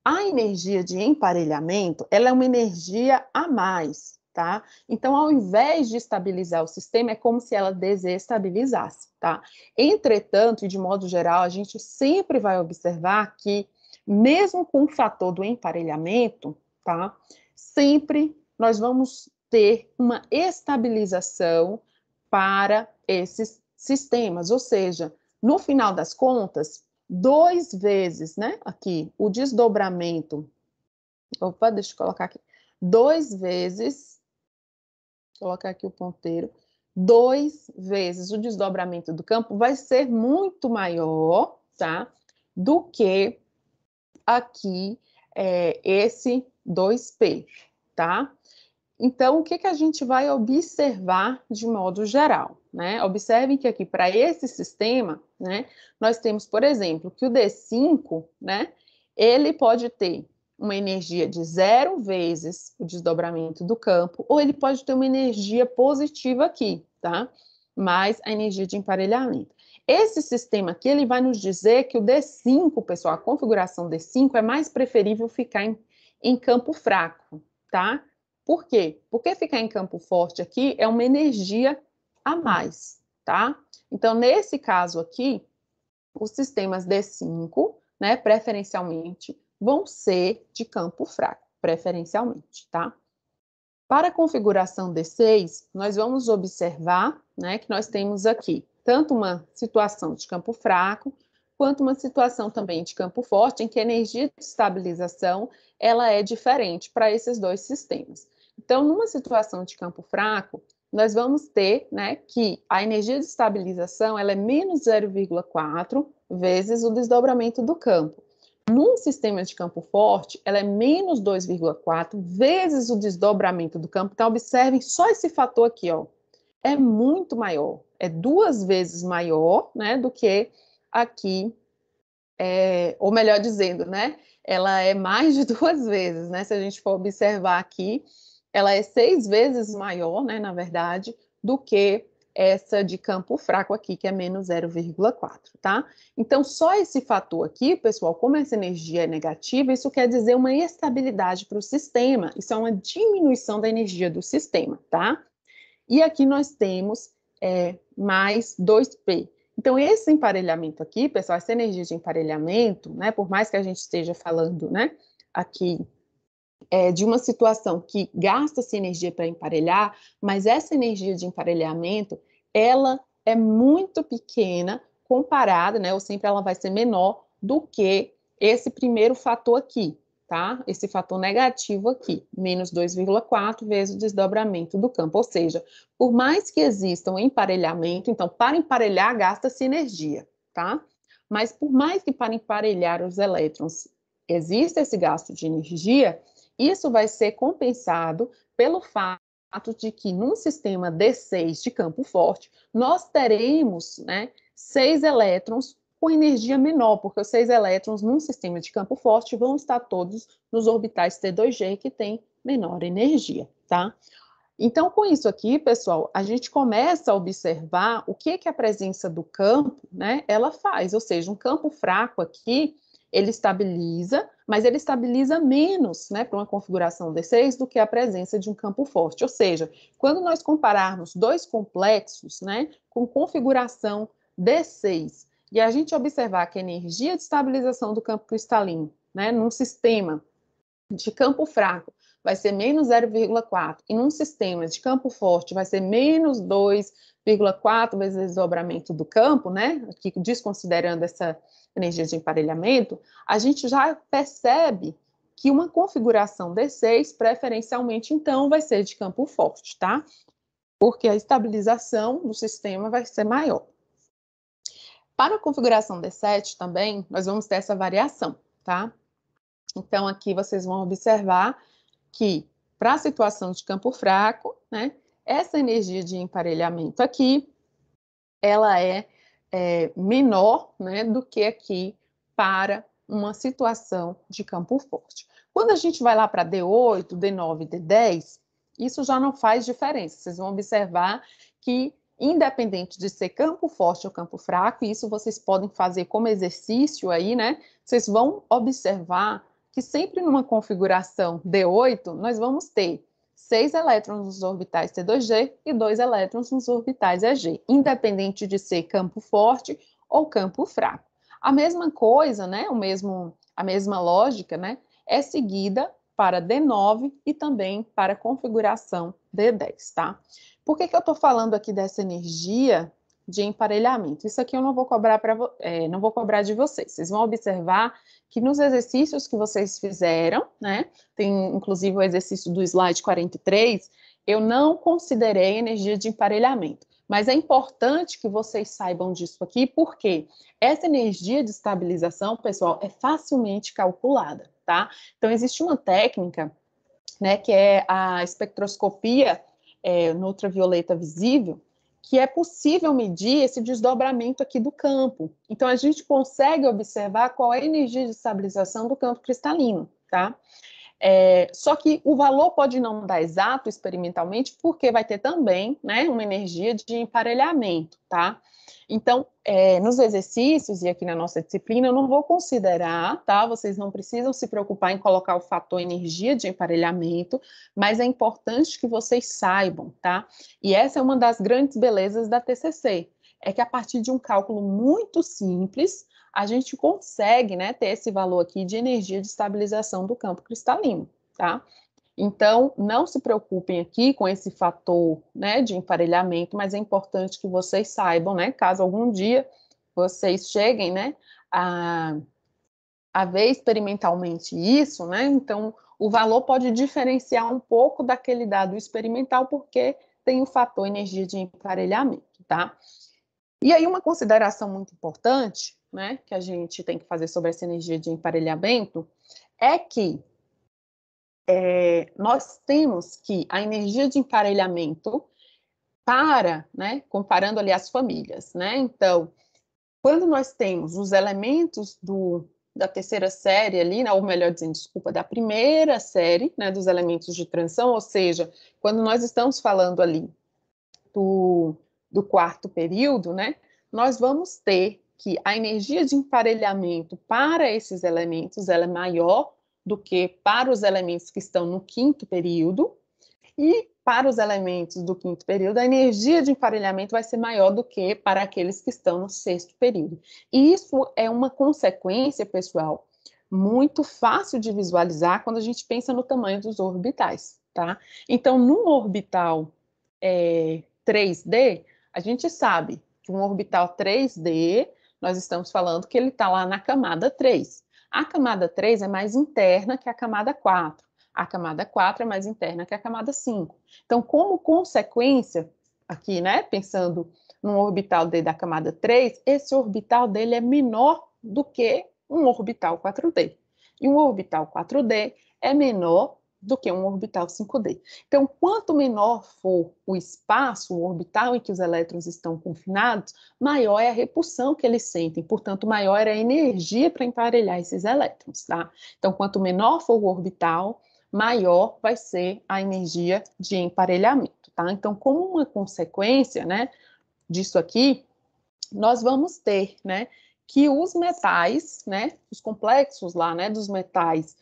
A energia de emparelhamento, ela é uma energia a mais, tá? Então, ao invés de estabilizar o sistema, é como se ela desestabilizasse, tá? Entretanto, e de modo geral, a gente sempre vai observar que, mesmo com o fator do emparelhamento, tá? Sempre nós vamos ter uma estabilização para esses sistemas, ou seja, no final das contas, 2 vezes, né, aqui, o desdobramento, opa, deixa eu colocar aqui, 2 vezes, vou colocar aqui o ponteiro, 2 vezes o desdobramento do campo vai ser muito maior, tá, do que aqui, esse 2P, tá? Então, o que que a gente vai observar de modo geral, né? Observem que aqui, para esse sistema, né, nós temos, por exemplo, que o D5, né, ele pode ter uma energia de 0 vezes o desdobramento do campo, ou ele pode ter uma energia positiva aqui, tá? mais a energia de emparelhamento. Esse sistema aqui, ele vai nos dizer que o D5, pessoal, a configuração D5 é mais preferível ficar em campo fraco, tá? Por quê? Porque ficar em campo forte aqui é uma energia a mais, tá? Então, nesse caso aqui, os sistemas D5, né, preferencialmente, vão ser de campo fraco, preferencialmente, tá? Para a configuração D6, nós vamos observar, né, que nós temos aqui tanto uma situação de campo fraco, quanto uma situação também de campo forte, em que a energia de estabilização ela é diferente para esses dois sistemas. Então, numa situação de campo fraco, nós vamos ter, né, que a energia de estabilização ela é menos 0,4 vezes o desdobramento do campo. Num sistema de campo forte, ela é menos 2,4 vezes o desdobramento do campo. Então, observem só esse fator aqui, ó. É muito maior, é 2 vezes maior, né, do que aqui, ou melhor dizendo, né, ela é mais de 2 vezes, né, se a gente for observar aqui, ela é 6 vezes maior, né, na verdade, do que essa de campo fraco aqui, que é menos 0,4, tá? Então, só esse fator aqui, pessoal, como essa energia é negativa, isso quer dizer uma estabilidade para o sistema, isso é uma diminuição da energia do sistema, tá? E aqui nós temos mais 2P. Então, esse emparelhamento aqui, pessoal, essa energia de emparelhamento, né, por mais que a gente esteja falando, né, aqui de uma situação que gasta-se energia para emparelhar, mas essa energia de emparelhamento, ela é muito pequena comparada, né, ou sempre ela vai ser menor do que esse primeiro fator aqui, tá? Esse fator negativo aqui, menos 2,4 vezes o desdobramento do campo, ou seja, por mais que exista um emparelhamento, então, para emparelhar, gasta-se energia, tá? Mas por mais que para emparelhar os elétrons exista esse gasto de energia, isso vai ser compensado pelo fato de que num sistema D6 de campo forte, nós teremos, né, 6 elétrons com energia menor, porque os 6 elétrons num sistema de campo forte vão estar todos nos orbitais T2G, que tem menor energia, tá? Então, com isso aqui, pessoal, a gente começa a observar o que a presença do campo, né, ela faz, ou seja, um campo fraco aqui, ele estabiliza, mas ele estabiliza menos, né, para uma configuração D6 do que a presença de um campo forte. Ou seja, quando nós compararmos dois complexos, né, com configuração D6, e a gente observar que a energia de estabilização do campo cristalino, né, num sistema de campo fraco, vai ser menos 0,4, e num sistema de campo forte vai ser menos 2,4 vezes o desdobramento do campo, né, aqui desconsiderando essa energia de emparelhamento, a gente já percebe que uma configuração D6, preferencialmente, então, vai ser de campo forte, tá? Porque a estabilização do sistema vai ser maior. Para a configuração D7 também, nós vamos ter essa variação, tá? Então, aqui vocês vão observar que, para a situação de campo fraco, né, essa energia de emparelhamento aqui, ela é menor, né, do que aqui para uma situação de campo forte. Quando a gente vai lá para D8, D9, D10, isso já não faz diferença. Vocês vão observar que, independente de ser campo forte ou campo fraco, isso vocês podem fazer como exercício aí, né? Vocês vão observar que sempre numa configuração D8, nós vamos ter 6 elétrons nos orbitais T2G e 2 elétrons nos orbitais EG, independente de ser campo forte ou campo fraco. A mesma coisa, né, a mesma lógica, né, é seguida para D9 e também para a configuração D10, tá? Por que eu estou falando aqui dessa energia de emparelhamento? Isso aqui eu não vou cobrar não vou cobrar de vocês. Vocês vão observar que nos exercícios que vocês fizeram, né, tem inclusive o exercício do slide 43, eu não considerei energia de emparelhamento. Mas é importante que vocês saibam disso aqui, porque essa energia de estabilização, pessoal, é facilmente calculada, tá? Então, existe uma técnica, né, que é a espectroscopia no ultravioleta visível, que é possível medir esse desdobramento aqui do campo. Então, a gente consegue observar qual é a energia de estabilização do campo cristalino, tá? Só que o valor pode não dar exato experimentalmente, porque vai ter também, né, uma energia de emparelhamento, tá? Então, nos exercícios e aqui na nossa disciplina, eu não vou considerar, tá? Vocês não precisam se preocupar em colocar o fator energia de emparelhamento, mas é importante que vocês saibam, tá? E essa é uma das grandes belezas da TCC, é que a partir de um cálculo muito simples, a gente consegue, né, ter esse valor aqui de energia de estabilização do campo cristalino, tá? Então, não se preocupem aqui com esse fator, né, de emparelhamento, mas é importante que vocês saibam, né, caso algum dia vocês cheguem, né, a ver experimentalmente isso, né, então o valor pode diferenciar um pouco daquele dado experimental, porque tem o fator energia de emparelhamento, tá? E aí uma consideração muito importante, né, que a gente tem que fazer sobre essa energia de emparelhamento, é que nós temos que a energia de emparelhamento né, comparando ali as famílias, né, então, quando nós temos os elementos da terceira série ali, né, ou melhor dizendo, desculpa, da primeira série, né, dos elementos de transição, ou seja, quando nós estamos falando ali do quarto período, né, nós vamos ter que a energia de emparelhamento para esses elementos ela é maior do que para os elementos que estão no quinto período, e para os elementos do quinto período, a energia de emparelhamento vai ser maior do que para aqueles que estão no sexto período. E isso é uma consequência, pessoal, muito fácil de visualizar quando a gente pensa no tamanho dos orbitais, tá? Então, num orbital 3D, a gente sabe que um orbital 3D, nós estamos falando que ele está lá na camada 3. A camada 3 é mais interna que a camada 4. A camada 4 é mais interna que a camada 5. Então, como consequência, aqui, né, pensando num orbital D da camada 3, esse orbital dele é menor do que um orbital 4D. E um orbital 4D é menor do que um orbital 5D. Então, quanto menor for o espaço, o orbital em que os elétrons estão confinados, maior é a repulsão que eles sentem, portanto, maior é a energia para emparelhar esses elétrons, tá? Então, quanto menor for o orbital, maior vai ser a energia de emparelhamento, tá? Então, como uma consequência, né, disso aqui, nós vamos ter, né, que os metais, né, os complexos lá, né, dos metais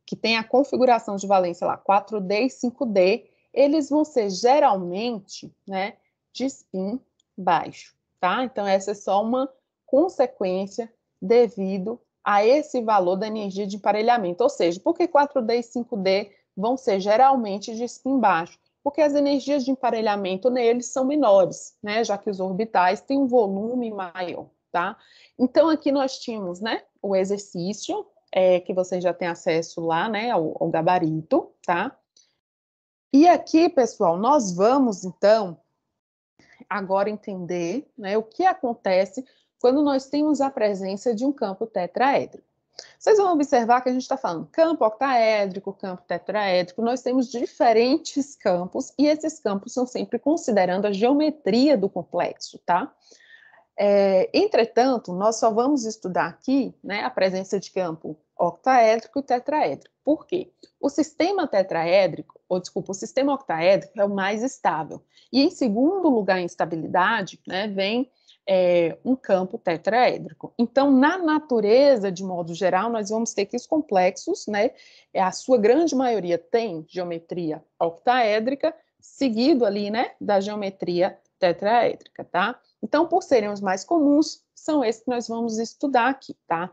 que tem a configuração de valência lá 4D e 5D, eles vão ser geralmente, né, de spin baixo, tá? Então essa é só uma consequência devido a esse valor da energia de emparelhamento, ou seja, por que 4D e 5D vão ser geralmente de spin baixo? Porque as energias de emparelhamento neles são menores, né, já que os orbitais têm um volume maior, tá? Então aqui nós tínhamos, né, o exercício, que vocês já têm acesso lá, né, ao gabarito, tá? E aqui, pessoal, nós vamos, então, agora entender, né, o que acontece quando nós temos a presença de um campo tetraédrico. Vocês vão observar que a gente está falando campo octaédrico, campo tetraédrico, nós temos diferentes campos, e esses campos são sempre considerando a geometria do complexo, tá? Entretanto, nós só vamos estudar aqui, né, a presença de campo octaédrico e tetraédrico. Por quê? O sistema tetraédrico, ou desculpa, o sistema octaédrico é o mais estável. E em segundo lugar em estabilidade, né, vem um campo tetraédrico. Então, na natureza, de modo geral, nós vamos ter que os complexos, né, a sua grande maioria tem geometria octaédrica, seguido ali, né, da geometria tetraédrica, tá? Então, por serem os mais comuns, são esses que nós vamos estudar aqui, tá?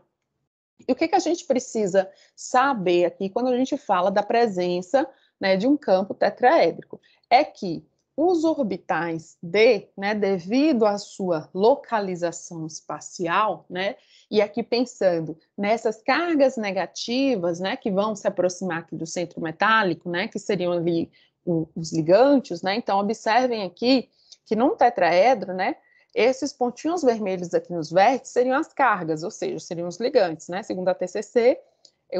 E o que a gente precisa saber aqui quando a gente fala da presença, né, de um campo tetraédrico? É que os orbitais D, né, devido à sua localização espacial, né, e aqui pensando nessas cargas negativas, né, que vão se aproximar aqui do centro metálico, né, que seriam ali os ligantes, né, então observem aqui que num tetraedro, né, esses pontinhos vermelhos aqui nos vértices seriam as cargas, ou seja, seriam os ligantes, né? Segundo a TCC,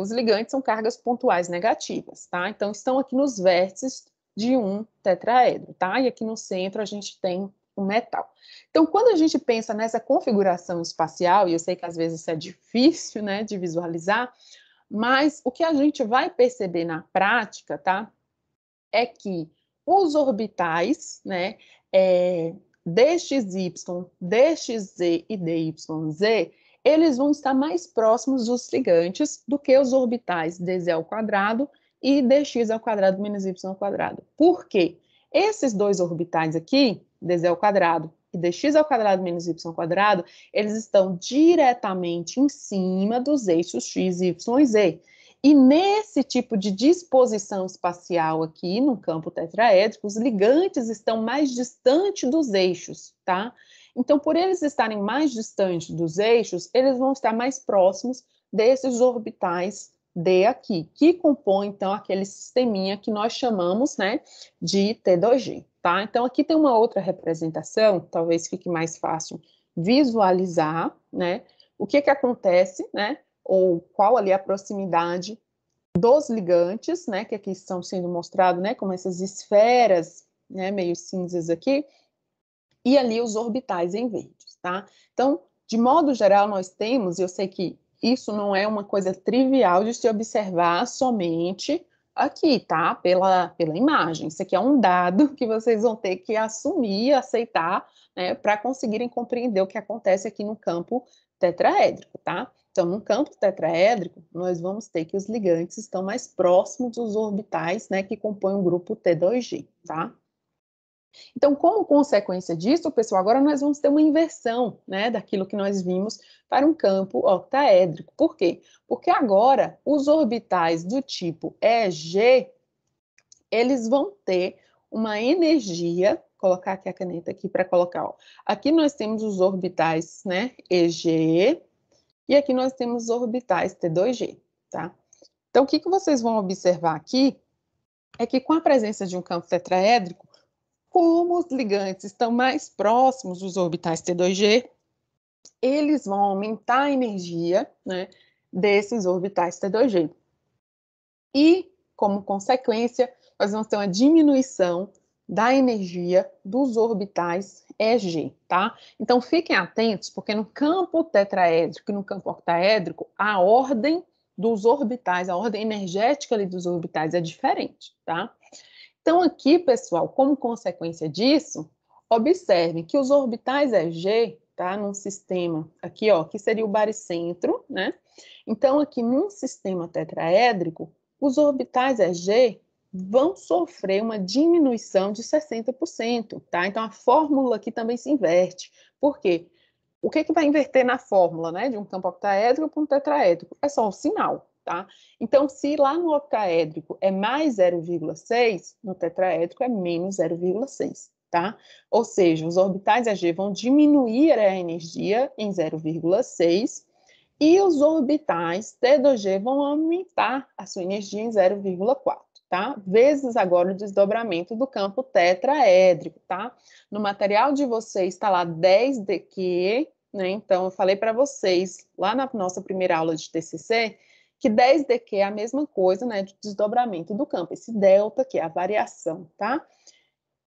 os ligantes são cargas pontuais negativas, tá? Então, estão aqui nos vértices de um tetraedro, tá? E aqui no centro a gente tem o metal. Então, quando a gente pensa nessa configuração espacial, e eu sei que às vezes isso é difícil, né, de visualizar, Mas o que a gente vai perceber na prática, tá? É que os orbitais, né, dxy, dxz e dyz, eles vão estar mais próximos dos ligantes do que os orbitais dz ao quadrado e dx ao quadrado menos y ao quadrado. Por quê? Esses dois orbitais aqui, dz ao quadrado e dx ao quadrado menos y ao quadrado, eles estão diretamente em cima dos eixos x, y e z. E nesse tipo de disposição espacial aqui, no campo tetraédrico, os ligantes estão mais distantes dos eixos, tá? Então, por eles estarem mais distantes dos eixos, eles vão estar mais próximos desses orbitais D aqui, que compõem, então, aquele sisteminha que nós chamamos, né, de T2G, tá? Então, aqui tem uma outra representação, talvez fique mais fácil visualizar, né, o que acontece, né, ou qual ali a proximidade dos ligantes, né, que aqui estão sendo mostrados, né, como essas esferas, né, meio cinzas aqui, e ali os orbitais em verdes, tá? Então, de modo geral, nós temos, e eu sei que isso não é uma coisa trivial de se observar somente aqui, tá? Pela imagem. Isso aqui é um dado que vocês vão ter que assumir, aceitar, né, para conseguirem compreender o que acontece aqui no campo tetraédrico, tá? Então, no campo tetraédrico, nós vamos ter que os ligantes estão mais próximos dos orbitais, né, que compõem o grupo T2G, tá? Então, como consequência disso, pessoal, agora nós vamos ter uma inversão, né, daquilo que nós vimos para um campo octaédrico. Por quê? Porque agora os orbitais do tipo EG, eles vão ter uma energia, vou colocar aqui a caneta aqui para colocar, ó. Aqui nós temos os orbitais, né, EG, e aqui nós temos os orbitais T2G, tá? Então, o que vocês vão observar aqui é que com a presença de um campo tetraédrico, como os ligantes estão mais próximos dos orbitais T2G, eles vão aumentar a energia, né, desses orbitais T2G. E, como consequência, nós vamos ter uma diminuição da energia dos orbitais EG, tá? Então, fiquem atentos, porque no campo tetraédrico e no campo octaédrico, a ordem dos orbitais, a ordem energética ali dos orbitais é diferente, tá? Então, aqui, pessoal, como consequência disso, observem que os orbitais EG, tá, num sistema, aqui, ó, que seria o baricentro, né? Então, aqui num sistema tetraédrico, os orbitais EG vão sofrer uma diminuição de 60%, tá? Então, a fórmula aqui também se inverte. Por quê? O que vai inverter na fórmula, né, de um campo octaédrico para um tetraédrico? É só o sinal, tá? Então, se lá no octaédrico é mais 0,6, no tetraédrico é menos 0,6, tá? Ou seja, os orbitais EG vão diminuir a energia em 0,6 e os orbitais T2G vão aumentar a sua energia em 0,4, tá? Vezes agora o desdobramento do campo tetraédrico, tá? No material de vocês está lá 10dQ, né? Então, eu falei para vocês, lá na nossa primeira aula de TCC, que 10dQ é a mesma coisa, né, de desdobramento do campo, esse delta, que é a variação, tá?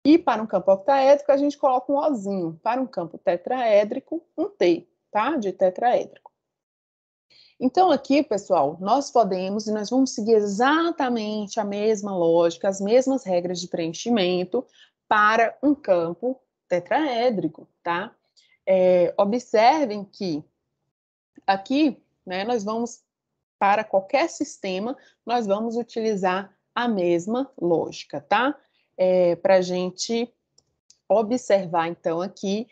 E para um campo octaédrico, a gente coloca um Ozinho. Para um campo tetraédrico, um T, tá? De tetraédrico. Então, aqui, pessoal, nós podemos e nós vamos seguir exatamente a mesma lógica, as mesmas regras de preenchimento para um campo tetraédrico, tá? Observem que aqui, né, nós vamos, para qualquer sistema, nós vamos utilizar a mesma lógica, tá? Para a gente observar, então, aqui,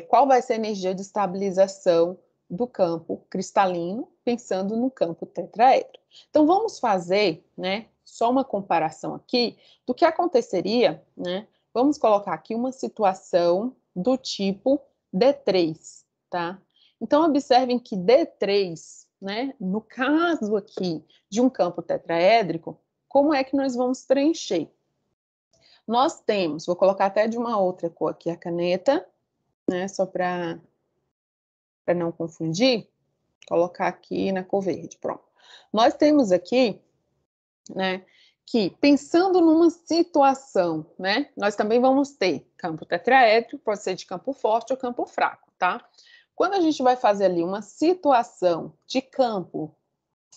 qual vai ser a energia de estabilização do campo cristalino, pensando no campo tetraédrico. Então, vamos fazer, né, só uma comparação aqui do que aconteceria, né? Vamos colocar aqui uma situação do tipo D3, tá? Então, observem que D3, né, no caso aqui de um campo tetraédrico, como é que nós vamos preencher? Nós temos, vou colocar até de uma outra cor aqui a caneta, né, só para não confundir, colocar aqui na cor verde, pronto. Nós temos aqui, né, que pensando numa situação, né, nós também vamos ter campo tetraédrico, pode ser de campo forte ou campo fraco, tá? Quando a gente vai fazer ali uma situação de campo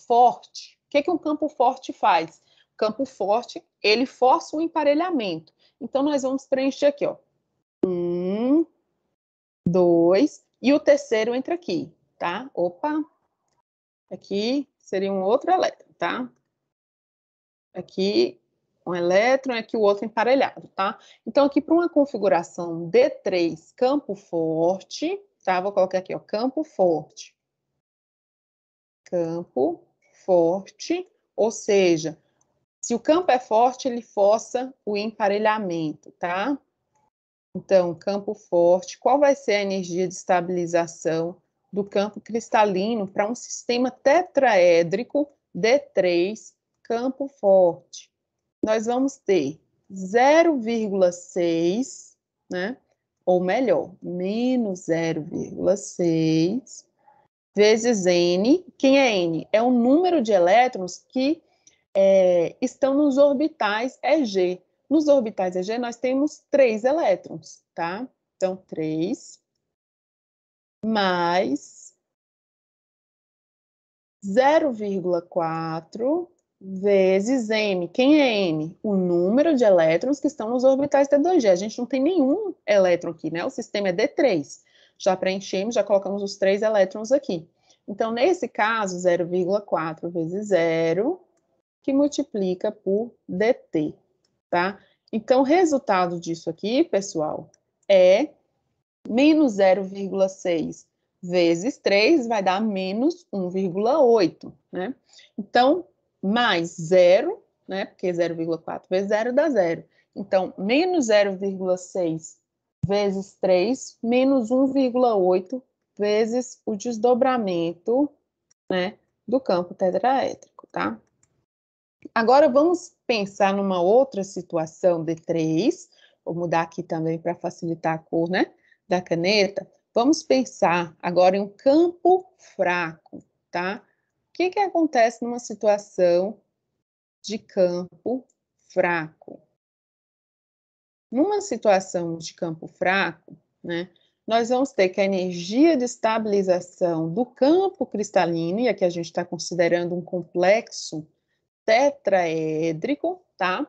forte. O que que um campo forte faz? O campo forte, ele força o emparelhamento. Então, nós vamos preencher aqui, ó. 1, 2, e o terceiro entra aqui, tá? Opa! Aqui seria um outro elétron, tá? Aqui um elétron, aqui o outro emparelhado, tá? Então, aqui para uma configuração D3, campo forte, tá? Vou colocar aqui, ó, campo forte. Campo forte, ou seja, se o campo é forte, ele força o emparelhamento, tá? Então, campo forte, qual vai ser a energia de estabilização do campo cristalino para um sistema tetraédrico D3, campo forte? Nós vamos ter 0,6, né? Ou melhor, menos 0,6 vezes N. Quem é N? É o número de elétrons que estão nos orbitais EG. Nos orbitais EG, nós temos 3 elétrons, tá? Então, 3 mais 0,4 vezes M. Quem é M? O número de elétrons que estão nos orbitais T2G. A gente não tem nenhum elétron aqui, né? O sistema é D3. Já preenchemos, já colocamos os 3 elétrons aqui. Então, nesse caso, 0,4 vezes 0, que multiplica por dt, tá? Então, o resultado disso aqui, pessoal, é menos 0,6 vezes 3 vai dar menos 1,8, né? Então, mais 0, né? Porque 0,4 vezes 0 dá 0. Então, menos 0,6 vezes 3, menos 1,8 vezes o desdobramento, né, do campo tetraédrico, tá? Agora, vamos pensar numa outra situação D3. Vou mudar aqui também para facilitar a cor, né, da caneta. Vamos pensar agora em um campo fraco, tá? O que que acontece numa situação de campo fraco? Numa situação de campo fraco, né, nós vamos ter que a energia de estabilização do campo cristalino, e aqui a gente está considerando um complexo tetraédrico, tá?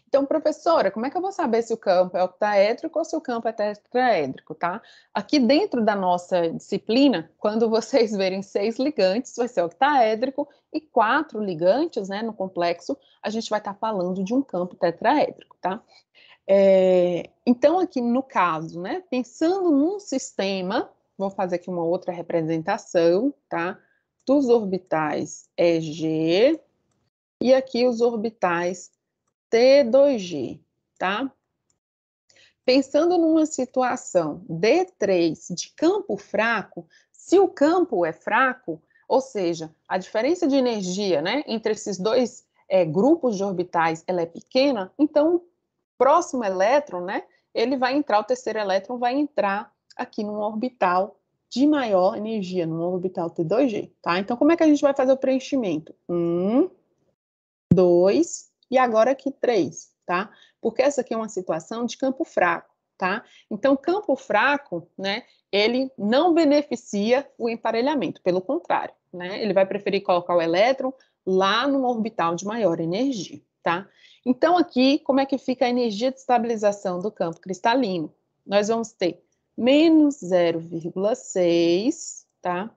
Então, professora, como é que eu vou saber se o campo é octaédrico ou se o campo é tetraédrico, tá? Aqui dentro da nossa disciplina, quando vocês verem 6 ligantes, vai ser octaédrico, e 4 ligantes, né, no complexo, a gente vai estar falando de um campo tetraédrico, tá? Então, aqui no caso, né, pensando num sistema, vou fazer aqui uma outra representação, tá? Dos orbitais EG, e aqui os orbitais T2G, tá? Pensando numa situação D3 de campo fraco, se o campo é fraco, ou seja, a diferença de energia, né, entre esses dois grupos de orbitais, ela é pequena, então o próximo elétron, né, ele vai entrar, o terceiro elétron vai entrar aqui num orbital de maior energia, num orbital T2G, tá? Então, como é que a gente vai fazer o preenchimento? 1, 2 e agora aqui 3, tá? Porque essa aqui é uma situação de campo fraco, tá? Então, campo fraco, né, ele não beneficia o emparelhamento, pelo contrário, né? Ele vai preferir colocar o elétron lá no orbital de maior energia, tá? Então, aqui, como é que fica a energia de estabilização do campo cristalino? Nós vamos ter menos 0,6, tá?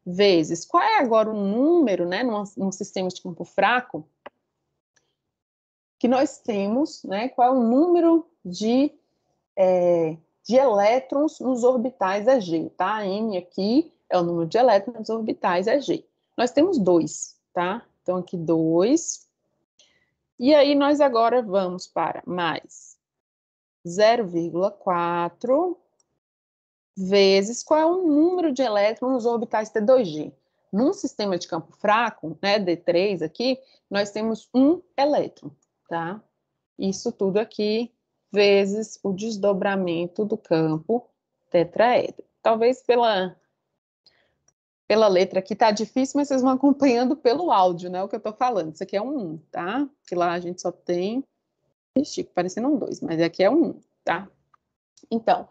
Vezes, qual é agora o número, né, num sistema de campo fraco, que nós temos, né, qual é o número de elétrons nos orbitais EG, tá? M aqui é o número de elétrons nos orbitais EG. Nós temos 2, tá? Então, aqui 2. E aí, nós agora vamos para mais 0,4 vezes qual é o número de elétrons nos orbitais T2G. Num sistema de campo fraco, né, D3 aqui, nós temos 1 elétron, tá? Isso tudo aqui vezes o desdobramento do campo tetraédrico. Talvez pela letra aqui tá difícil, mas vocês vão acompanhando pelo áudio, né, o que eu tô falando. Isso aqui é um 1, tá? Que lá a gente só tem... Ixi, parecendo um 2, mas aqui é um 1, tá? Então,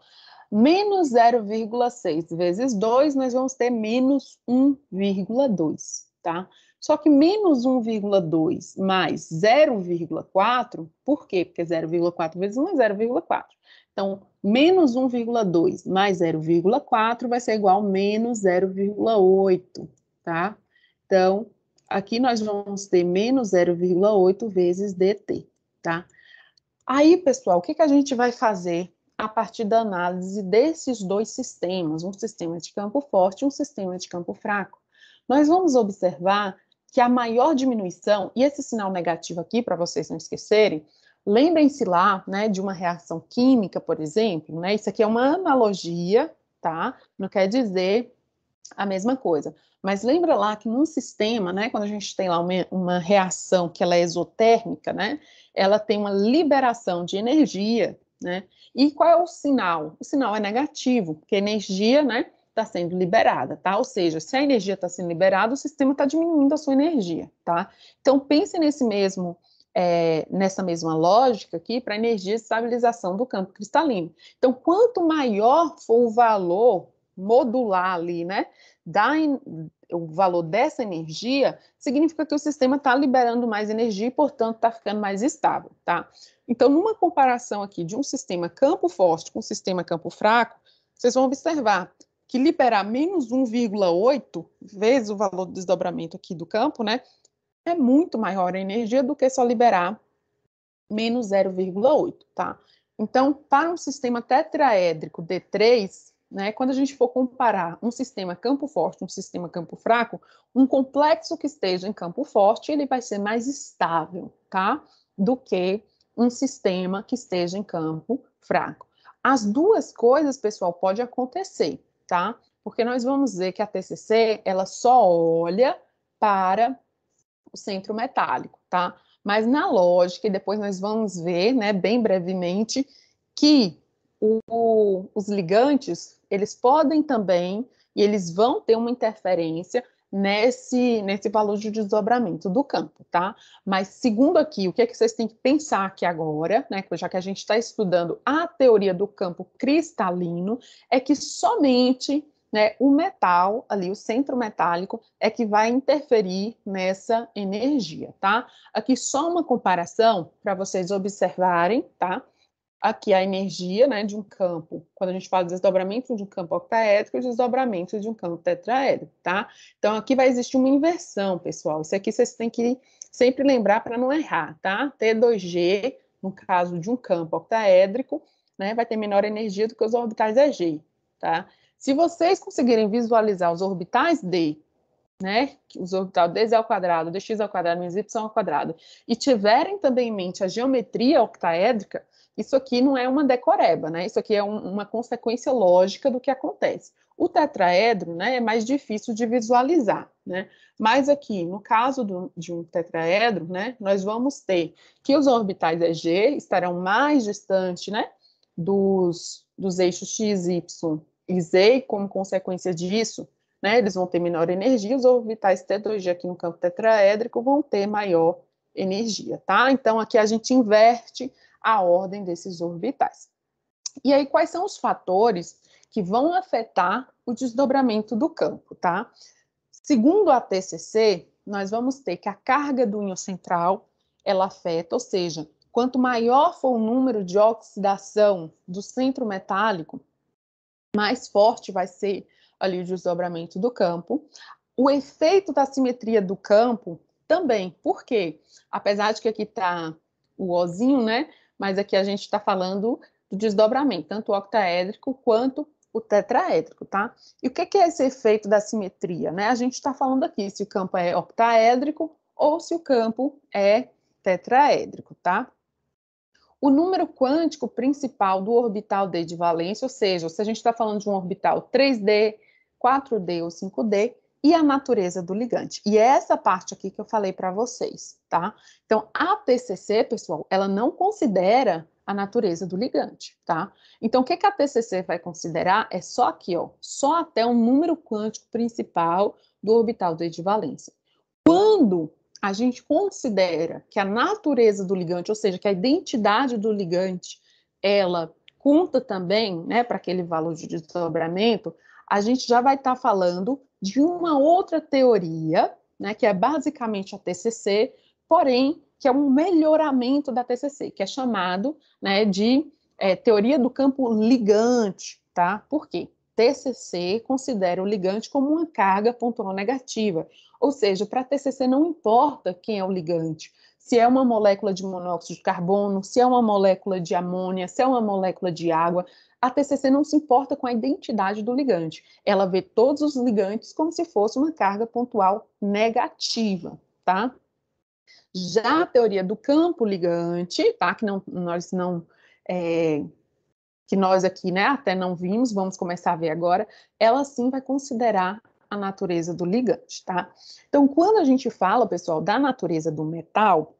menos 0,6 vezes 2, nós vamos ter menos 1,2, tá? Só que menos 1,2 mais 0,4, por quê? Porque 0,4 vezes 1 é 0,4. Então, menos 1,2 mais 0,4 vai ser igual a menos 0,8, tá? Então, aqui nós vamos ter menos 0,8 vezes dt, tá? Aí, pessoal, o que a gente vai fazer a partir da análise desses dois sistemas, um sistema de campo forte e um sistema de campo fraco? Nós vamos observar que a maior diminuição, e esse sinal negativo aqui, para vocês não esquecerem, lembrem-se lá, né, de uma reação química, por exemplo, né, isso aqui é uma analogia, tá? Não quer dizer a mesma coisa. Mas lembra lá que num sistema, né, quando a gente tem lá uma reação que ela é exotérmica, né, ela tem uma liberação de energia, né, e qual é o sinal? O sinal é negativo, porque a energia, né, está sendo liberada, tá? Ou seja, se a energia está sendo liberada, o sistema está diminuindo a sua energia, tá? Então, pense nessa mesma lógica aqui para a energia de estabilização do campo cristalino. Então, quanto maior for o valor modular ali, né, o valor dessa energia, significa que o sistema está liberando mais energia e, portanto, está ficando mais estável, tá? Então, numa comparação aqui de um sistema campo forte com um sistema campo fraco, vocês vão observar que liberar menos 1,8 vezes o valor do desdobramento aqui do campo, né, é muito maior a energia do que só liberar menos 0,8, tá? Então, para um sistema tetraédrico D3, né, quando a gente for comparar um sistema campo forte um sistema campo fraco, um complexo que esteja em campo forte, ele vai ser mais estável, tá? Do que um sistema que esteja em campo fraco. As duas coisas, pessoal, pode acontecer, tá? Porque nós vamos ver que a TCC, ela só olha para o centro metálico, tá? Mas na lógica, e depois nós vamos ver, né, bem brevemente, que os ligantes, eles podem também, e eles vão ter uma interferência nesse valor de desdobramento do campo, tá? Mas segundo aqui, o que é que vocês têm que pensar aqui agora, né, já que a gente está estudando a teoria do campo cristalino, é que somente, né, o metal, ali, o centro metálico, é que vai interferir nessa energia, tá? Aqui só uma comparação para vocês observarem, tá? Aqui a energia, né, de um campo, quando a gente fala de desdobramento de um campo octaédrico e desdobramento de um campo tetraédrico, tá? Então aqui vai existir uma inversão, pessoal. Isso aqui vocês têm que sempre lembrar para não errar, tá? T2G, no caso de um campo octaédrico, né, vai ter menor energia do que os orbitais EG, tá? Se vocês conseguirem visualizar os orbitais D, né, os orbitais dz ao quadrado, dx ao quadrado, menos y ao quadrado, e tiverem também em mente a geometria octaédrica, isso aqui não é uma decoreba, né? Isso aqui é uma consequência lógica do que acontece. O tetraedro, né, é mais difícil de visualizar, né? Mas aqui, no caso de um tetraedro, né, nós vamos ter que os orbitais EG estarão mais distantes, né, dos eixos x, y e z, e como consequência disso, né, eles vão ter menor energia, os orbitais T2G aqui no campo tetraédrico vão ter maior energia, tá? Então, aqui a gente inverte a ordem desses orbitais. E aí, quais são os fatores que vão afetar o desdobramento do campo, tá? Segundo a TCC, nós vamos ter que a carga do íon central, ela afeta, ou seja, quanto maior for o número de oxidação do centro metálico, mais forte vai ser ali o desdobramento do campo. O efeito da simetria do campo também, por quê? Apesar de que aqui está o Ozinho, né? Mas aqui a gente está falando do desdobramento, tanto o octaédrico quanto o tetraédrico, tá? E o que é esse efeito da simetria, né? A gente está falando aqui se o campo é octaédrico ou se o campo é tetraédrico, tá? O número quântico principal do orbital D de valência, ou seja, se a gente está falando de um orbital 3D, 4D ou 5D, e a natureza do ligante. E é essa parte aqui que eu falei para vocês, tá? Então, a TCC, pessoal, ela não considera a natureza do ligante, tá? Então, o que a TCC vai considerar é só aqui, ó, só até o número quântico principal do orbital D de valência. Quando a gente considera que a natureza do ligante, ou seja, que a identidade do ligante, ela conta também, né, para aquele valor de desdobramento, a gente já vai estar falando de uma outra teoria, né, que é basicamente a TCC, porém, que é um melhoramento da TCC, que é chamado, né, de teoria do campo ligante, tá? Por quê? TCC considera o ligante como uma carga pontual negativa, ou seja, para a TCC não importa quem é o ligante, se é uma molécula de monóxido de carbono, se é uma molécula de amônia, se é uma molécula de água, a TCC não se importa com a identidade do ligante. Ela vê todos os ligantes como se fosse uma carga pontual negativa, tá? Já a teoria do campo ligante, tá? Que nós aqui, né, até não vimos, vamos começar a ver agora, ela sim vai considerar a natureza do ligante, tá? Então, quando a gente fala, pessoal, da natureza do metal,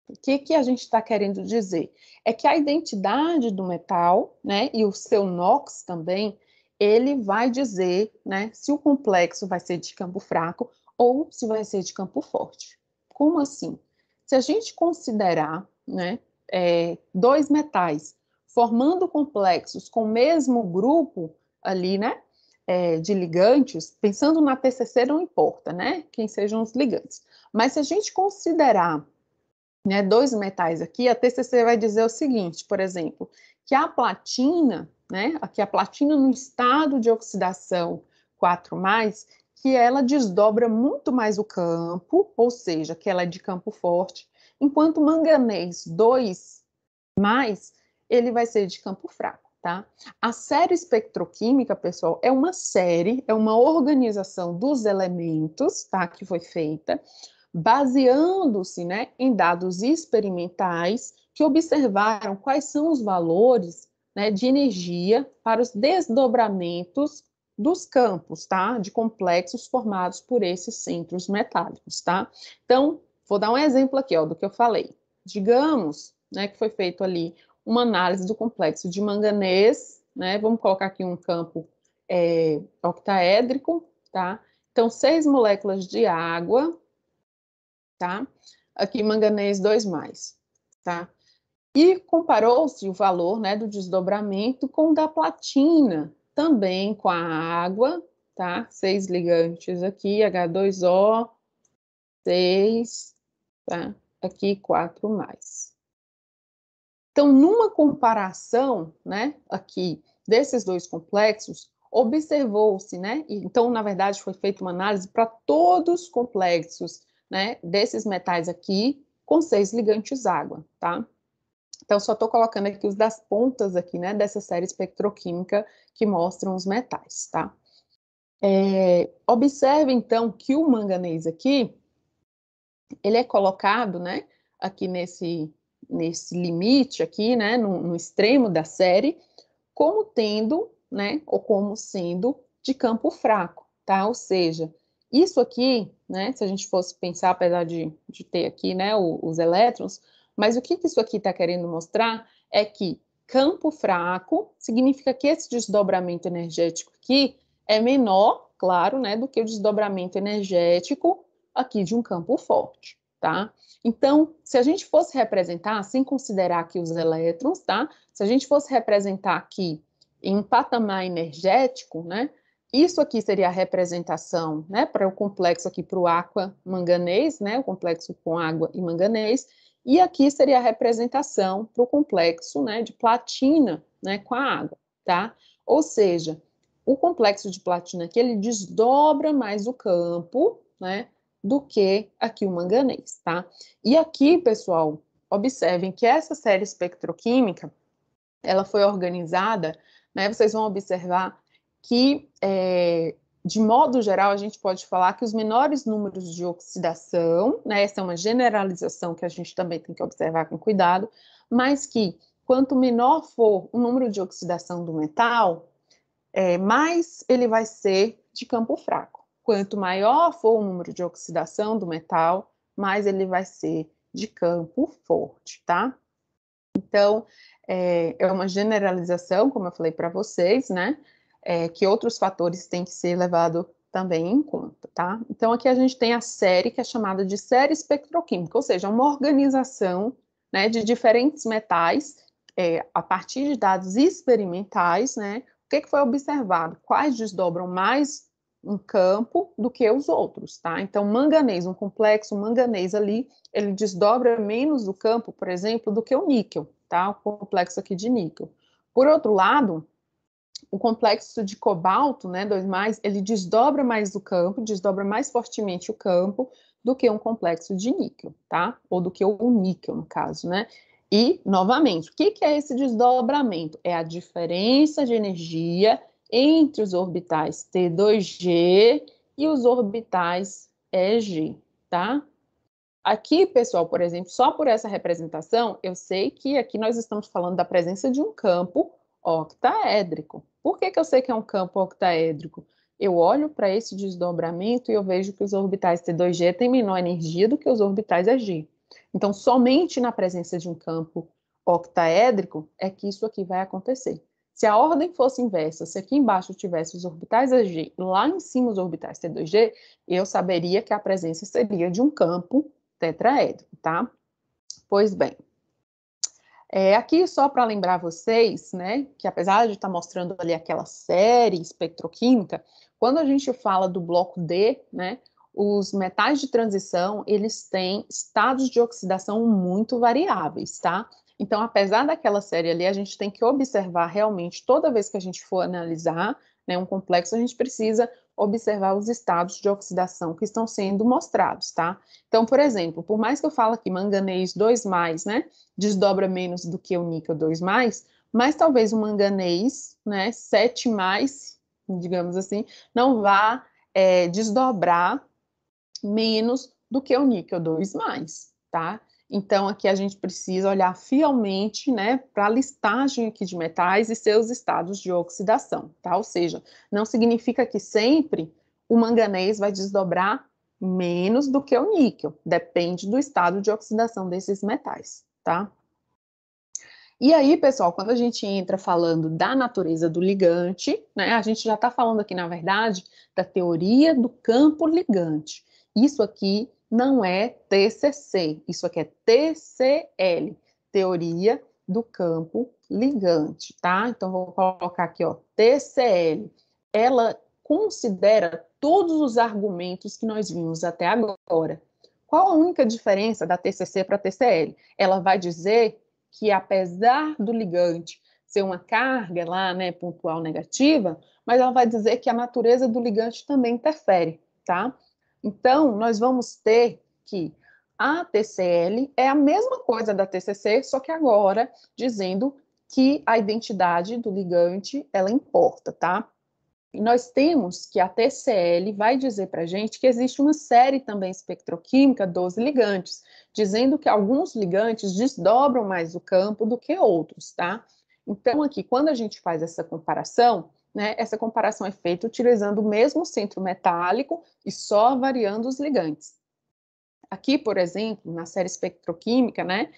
o que a gente está querendo dizer? É que a identidade do metal, né, e o seu NOx também, ele vai dizer, né, se o complexo vai ser de campo fraco ou se vai ser de campo forte. Como assim? Se a gente considerar, né, dois metais formando complexos com o mesmo grupo ali, né, de ligantes, pensando na TCC não importa, né, quem sejam os ligantes. Mas se a gente considerar, né, dois metais aqui, a TCC vai dizer o seguinte, por exemplo, que a platina, né, aqui a platina no estado de oxidação 4+, que ela desdobra muito mais o campo, ou seja, que ela é de campo forte, enquanto o manganês 2+, ele vai ser de campo fraco, tá? A série espectroquímica, pessoal, é uma série, é uma organização dos elementos, tá, que foi feita, baseando-se, né, em dados experimentais que observaram quais são os valores, né, de energia para os desdobramentos dos campos, tá, de complexos formados por esses centros metálicos, tá? Então, vou dar um exemplo aqui, ó, do que eu falei. Digamos, né, que foi feito ali uma análise do complexo de manganês, né, vamos colocar aqui um campo octaédrico, tá? Então, 6 moléculas de água, tá? Aqui manganês 2+, tá? E comparou-se o valor, né, do desdobramento com o da platina, também com a água, tá? 6 ligantes aqui, H2O, 6, tá? Aqui 4+. Então, numa comparação, né, aqui desses dois complexos, observou-se, né? Então, na verdade, foi feita uma análise para todos os complexos, né, desses metais aqui, com 6 ligantes água, tá? Então, só estou colocando aqui os das pontas aqui, né, dessa série espectroquímica que mostram os metais, tá? Observe, então, que o manganês aqui, ele é colocado, né, aqui nesse limite aqui, né, no extremo da série, como tendo, né, ou como sendo de campo fraco, tá? Ou seja, isso aqui, né, se a gente fosse pensar, apesar de ter aqui, né, os elétrons, mas o que isso aqui está querendo mostrar é que campo fraco significa que esse desdobramento energético aqui é menor, claro, né, do que o desdobramento energético aqui de um campo forte, tá? Então, se a gente fosse representar, sem considerar aqui os elétrons, tá? Se a gente fosse representar aqui em um patamar energético, né? Isso aqui seria a representação, né, para o complexo aqui para o aqua-manganês, né, o complexo com água e manganês, e aqui seria a representação para o complexo, né, de platina, né, com a água, tá? Ou seja, o complexo de platina aqui, ele desdobra mais o campo, né, do que aqui o manganês, tá? E aqui, pessoal, observem que essa série espectroquímica, ela foi organizada, né, vocês vão observar que, de modo geral, a gente pode falar que os menores números de oxidação, né, essa é uma generalização que a gente também tem que observar com cuidado, mas que quanto menor for o número de oxidação do metal, mais ele vai ser de campo fraco. Quanto maior for o número de oxidação do metal, mais ele vai ser de campo forte, tá? Então, é uma generalização, como eu falei para vocês, né? Que outros fatores têm que ser levados também em conta, tá? Então, aqui a gente tem a série que é chamada de série espectroquímica, ou seja, uma organização, né, de diferentes metais, a partir de dados experimentais, né? O que foi observado? Quais desdobram mais um campo do que os outros, tá? Então, manganês, um complexo manganês ali, ele desdobra menos o campo, por exemplo, do que o níquel, tá? O complexo aqui de níquel. Por outro lado, o complexo de cobalto, né, 2+, ele desdobra mais o campo, desdobra mais fortemente o campo do que um complexo de níquel, tá? Ou do que o níquel, no caso, né? E, novamente, o que é esse desdobramento? É a diferença de energia entre os orbitais T2G e os orbitais EG, tá? Aqui, pessoal, por exemplo, só por essa representação, eu sei que aqui nós estamos falando da presença de um campo octaédrico. Por que eu sei que é um campo octaédrico? Eu olho para esse desdobramento e eu vejo que os orbitais T2G têm menor energia do que os orbitais EG. Então, somente na presença de um campo octaédrico é que isso aqui vai acontecer. Se a ordem fosse inversa, se aqui embaixo tivesse os orbitais EG e lá em cima os orbitais T2G, eu saberia que a presença seria de um campo tetraédrico, tá? Pois bem, aqui só para lembrar vocês, né, que apesar de estar mostrando ali aquela série espectroquímica, quando a gente fala do bloco D, né, os metais de transição, eles têm estados de oxidação muito variáveis, tá? Então, apesar daquela série ali, a gente tem que observar realmente, toda vez que a gente for analisar, né, um complexo, a gente precisa observar os estados de oxidação que estão sendo mostrados, tá? Então, por exemplo, por mais que eu fale aqui manganês 2+, né, desdobra menos do que o níquel 2+, mas talvez o manganês, né, 7+, digamos assim, não vá desdobrar menos do que o níquel 2+, tá? Então, aqui a gente precisa olhar fielmente, né, para a listagem aqui de metais e seus estados de oxidação, tá? Ou seja, não significa que sempre o manganês vai desdobrar menos do que o níquel, depende do estado de oxidação desses metais, tá? E aí, pessoal, quando a gente entra falando da natureza do ligante, né, a gente já está falando aqui, na verdade, da teoria do campo ligante. Isso aqui não é TCC, isso aqui é TCL, teoria do campo ligante, tá? Então, vou colocar aqui, ó, TCL. Ela considera todos os argumentos que nós vimos até agora. Qual a única diferença da TCC para a TCL? Ela vai dizer que apesar do ligante ser uma carga lá, né, pontual negativa, mas ela vai dizer que a natureza do ligante também interfere, tá? Então, nós vamos ter que a TCL é a mesma coisa da TCC, só que agora dizendo que a identidade do ligante, ela importa, tá? E nós temos que a TCL vai dizer para a gente que existe uma série também espectroquímica dos ligantes, dizendo que alguns ligantes desdobram mais o campo do que outros, tá? Então, aqui, quando a gente faz essa comparação, né, essa comparação é feita utilizando o mesmo centro metálico e só variando os ligantes. Aqui, por exemplo, na série espectroquímica, né,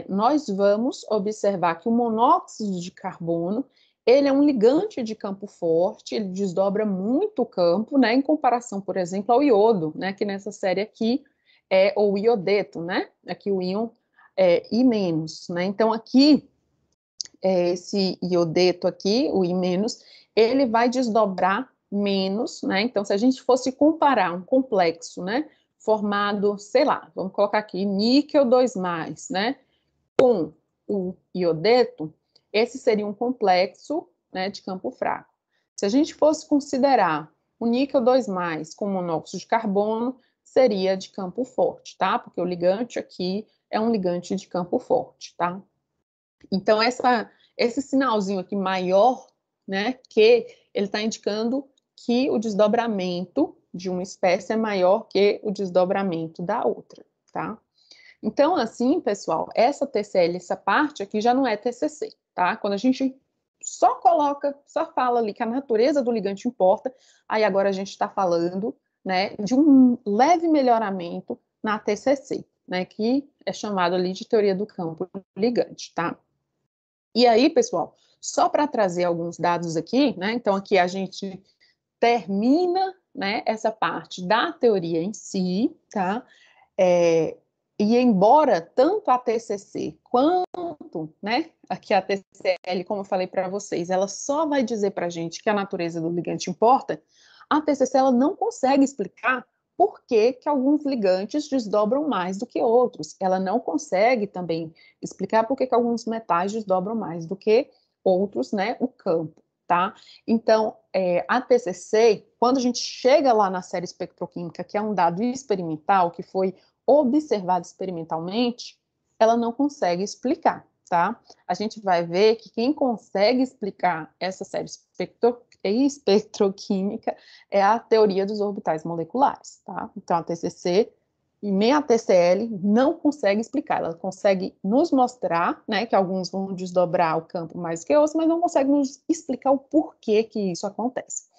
nós vamos observar que o monóxido de carbono, ele é um ligante de campo forte, ele desdobra muito o campo, né, em comparação, por exemplo, ao iodo, né, que nessa série aqui é o iodeto, né, aqui o íon I-, né, então aqui, esse iodeto aqui, o I-, ele vai desdobrar menos, né, então se a gente fosse comparar um complexo, né, formado, sei lá, vamos colocar aqui níquel 2+, né, com o iodeto, esse seria um complexo, né, de campo fraco. Se a gente fosse considerar o níquel 2+ com monóxido de carbono, seria de campo forte, tá? Porque o ligante aqui é um ligante de campo forte, tá? Então, esse sinalzinho aqui maior, né, que ele está indicando que o desdobramento de uma espécie é maior que o desdobramento da outra, tá? Então, assim, pessoal, essa TCL, essa parte aqui já não é TCC, tá? Quando a gente só coloca, só fala ali que a natureza do ligante importa, aí agora a gente está falando, né, de um leve melhoramento na TCC, né, que é chamado ali de teoria do campo ligante, tá? E aí, pessoal, só para trazer alguns dados aqui, né, então aqui a gente termina, né, essa parte da teoria em si, tá? E embora tanto a TCC quanto, né, aqui a TCL, como eu falei para vocês, ela só vai dizer para a gente que a natureza do ligante importa, A TCC ela não consegue explicar por que que alguns ligantes desdobram mais do que outros. Ela não consegue também explicar por que que alguns metais desdobram mais do que outros, né, o campo, tá? Então, a TCC, quando a gente chega lá na série espectroquímica, que é um dado experimental, que foi observado experimentalmente, ela não consegue explicar, tá? A gente vai ver que quem consegue explicar essa série espectroquímica é a teoria dos orbitais moleculares, tá? Então, a TCC e nem a TCL não consegue explicar, ela consegue nos mostrar, né, que alguns vão desdobrar o campo mais que outros, mas não consegue nos explicar o porquê que isso acontece.